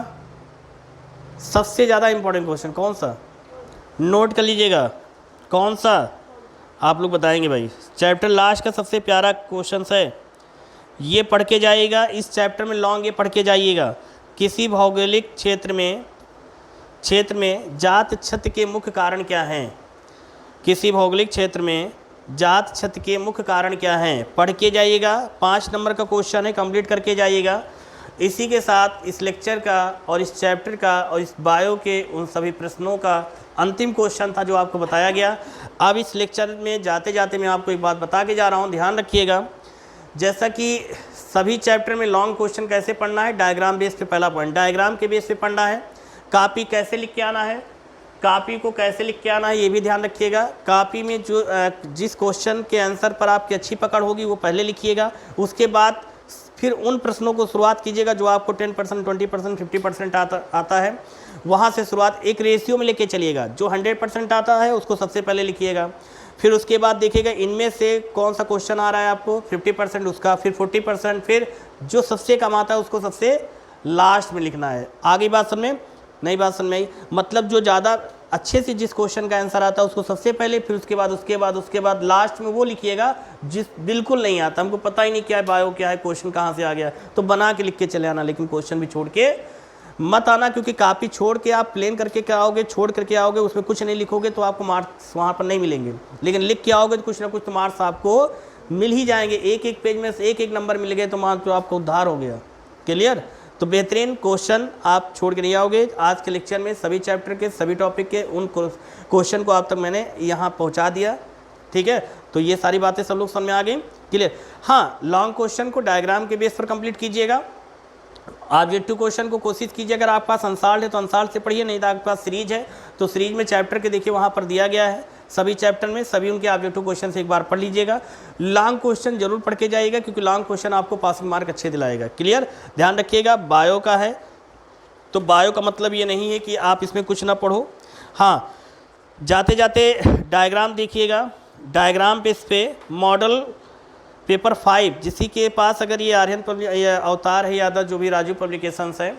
सबसे ज़्यादा इम्पोर्टेंट क्वेश्चन कौन सा, नोट कर लीजिएगा, कौन सा आप लोग बताएंगे भाई। चैप्टर लास्ट का सबसे प्यारा क्वेश्चन है, ये पढ़ के जाइएगा। इस चैप्टर में लॉन्ग ये पढ़ के जाइएगा। किसी भौगोलिक क्षेत्र में जात छत के मुख्य कारण क्या हैं। किसी भौगोलिक क्षेत्र में जात छत के मुख्य कारण क्या हैं, पढ़ के जाइएगा। 5 नंबर का क्वेश्चन है, कंप्लीट करके जाइएगा। इसी के साथ इस लेक्चर का और इस चैप्टर का और इस बायो के उन सभी प्रश्नों का अंतिम क्वेश्चन था जो आपको बताया गया। अब इस लेक्चर में जाते जाते मैं आपको एक बात बता के जा रहा हूँ, ध्यान रखिएगा। जैसा कि सभी चैप्टर में लॉन्ग क्वेश्चन कैसे पढ़ना है, डायग्राम बेस पे पहला पॉइंट, डायग्राम के बेस पे पढ़ना है। कॉपी कैसे लिख के आना है, कॉपी को कैसे लिख के आना है ये भी ध्यान रखिएगा। कॉपी में जो जिस क्वेश्चन के आंसर पर आपकी अच्छी पकड़ होगी वो पहले लिखिएगा, उसके बाद फिर उन प्रश्नों को शुरुआत कीजिएगा जो आपको 10%, 20%, 50% आता है, वहाँ से शुरुआत एक रेशियो में लेके चलिएगा। जो 100% आता है उसको सबसे पहले लिखिएगा, फिर उसके बाद देखिएगा इनमें से कौन सा क्वेश्चन आ रहा है आपको 50% उसका, फिर 40%, फिर जो सबसे कम आता है उसको सबसे लास्ट में लिखना है। आगे बात समझ में, नई बात समझ में आई, मतलब जो ज़्यादा अच्छे से जिस क्वेश्चन का आंसर आता है उसको सबसे पहले, फिर उसके बाद लास्ट में वो लिखिएगा जिस बिल्कुल नहीं आता, हमको पता ही नहीं क्या है बायो क्या है, क्वेश्चन कहाँ से आ गया, तो बना के लिख के चले आना, लेकिन क्वेश्चन भी छोड़ के मत आना, क्योंकि कॉपी छोड़ के आप प्लेन करके क्या आओगे, छोड़ करके आओगे, उसमें कुछ नहीं लिखोगे तो आपको मार्क्स वहाँ पर नहीं मिलेंगे। लेकिन लिख के आओगे तो कुछ ना कुछ तो मार्क्स आपको मिल ही जाएंगे। एक एक पेज में से एक नंबर मिल गए तो मार्क्स तो आपको उद्धार हो गया। क्लियर, तो बेहतरीन क्वेश्चन आप छोड़ के नहीं आओगे। आज के लेक्चर में सभी चैप्टर के सभी टॉपिक के उन क्वेश्चन को आप तक मैंने यहाँ पहुँचा दिया, ठीक है। तो ये सारी बातें सब लोग समझ में आ गई, क्लियर। हाँ, लॉन्ग क्वेश्चन को डायग्राम के बेस पर कंप्लीट कीजिएगा। ऑब्जेक्टिव क्वेश्चन को कोशिश कीजिए, अगर आपके पास अंसाल्ट है तो अंसाल्ट से पढ़िए, नहीं तो आपके पास सीरीज है तो सीरीज में चैप्टर के देखिए वहाँ पर दिया गया है, सभी चैप्टर में सभी उनके ऑब्जेक्टिव क्वेश्चन से एक बार पढ़ लीजिएगा। लॉन्ग क्वेश्चन जरूर पढ़ के जाइएगा, क्योंकि लॉन्ग क्वेश्चन आपको पासिंग मार्क अच्छे दिलाएगा। क्लियर, ध्यान रखिएगा। बायो का है तो बायो का मतलब ये नहीं है कि आप इसमें कुछ ना पढ़ो। हाँ, जाते जाते डायग्राम देखिएगा, डायग्राम पे इस पे मॉडल पेपर 5, जिसी के पास अगर ये आर्यन अवतार है या अदर जो भी राजू पब्लिकेशंस है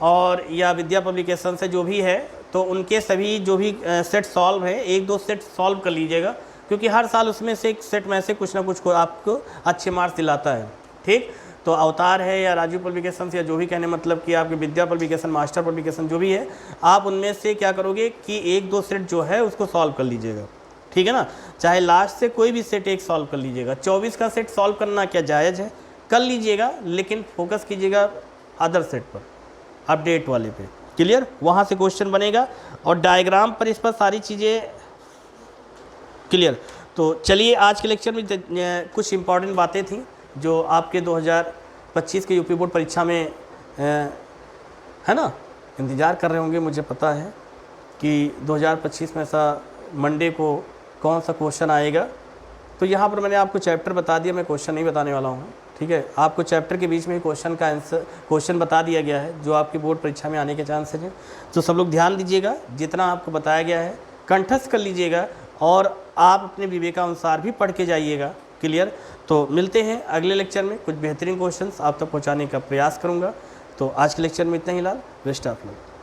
और या विद्या पब्लिकेशंस है जो भी है, तो उनके सभी जो भी सेट सॉल्व है, 1-2 सेट सॉल्व कर लीजिएगा, क्योंकि हर साल उसमें से एक सेट में से कुछ ना कुछ को आपको अच्छे मार्क्स दिलाता है। ठीक, तो अवतार है या राजू पब्लिकेशंस या जो भी कहने मतलब कि आपकी विद्या पब्लिकेशन, मास्टर पब्लिकेशन जो भी है, आप उनमें से क्या करोगे कि 1-2 सेट जो है उसको सॉल्व कर लीजिएगा, ठीक है ना। चाहे लास्ट से कोई भी सेट एक सॉल्व कर लीजिएगा। 24 का सेट सॉल्व करना क्या जायज़ है, कर लीजिएगा, लेकिन फोकस कीजिएगा अदर सेट पर, अपडेट वाले पे। क्लियर, वहाँ से क्वेश्चन बनेगा और डायग्राम पर इस पर सारी चीज़ें क्लियर। तो चलिए, आज के लेक्चर में कुछ इंपॉर्टेंट बातें थी जो आपके 2025 के यूपी बोर्ड परीक्षा में है ना इंतज़ार कर रहे होंगे। मुझे पता है कि 2025 में ऐसा मंडे को कौन सा क्वेश्चन आएगा, तो यहाँ पर मैंने आपको चैप्टर बता दिया, मैं क्वेश्चन नहीं बताने वाला हूँ, ठीक है। आपको चैप्टर के बीच में क्वेश्चन का आंसर, क्वेश्चन बता दिया गया है जो आपकी बोर्ड परीक्षा में आने के चांसेस हैं। तो सब लोग ध्यान दीजिएगा, जितना आपको बताया गया है कंठस्थ कर लीजिएगा और आप अपने विवेकानुसार भी पढ़ के जाइएगा। क्लियर, तो मिलते हैं अगले लेक्चर में, कुछ बेहतरीन क्वेश्चन आप तक पहुँचाने का प्रयास करूँगा। तो आज के लेक्चर में इतना ही लाल, बेस्ट ऑफ लक।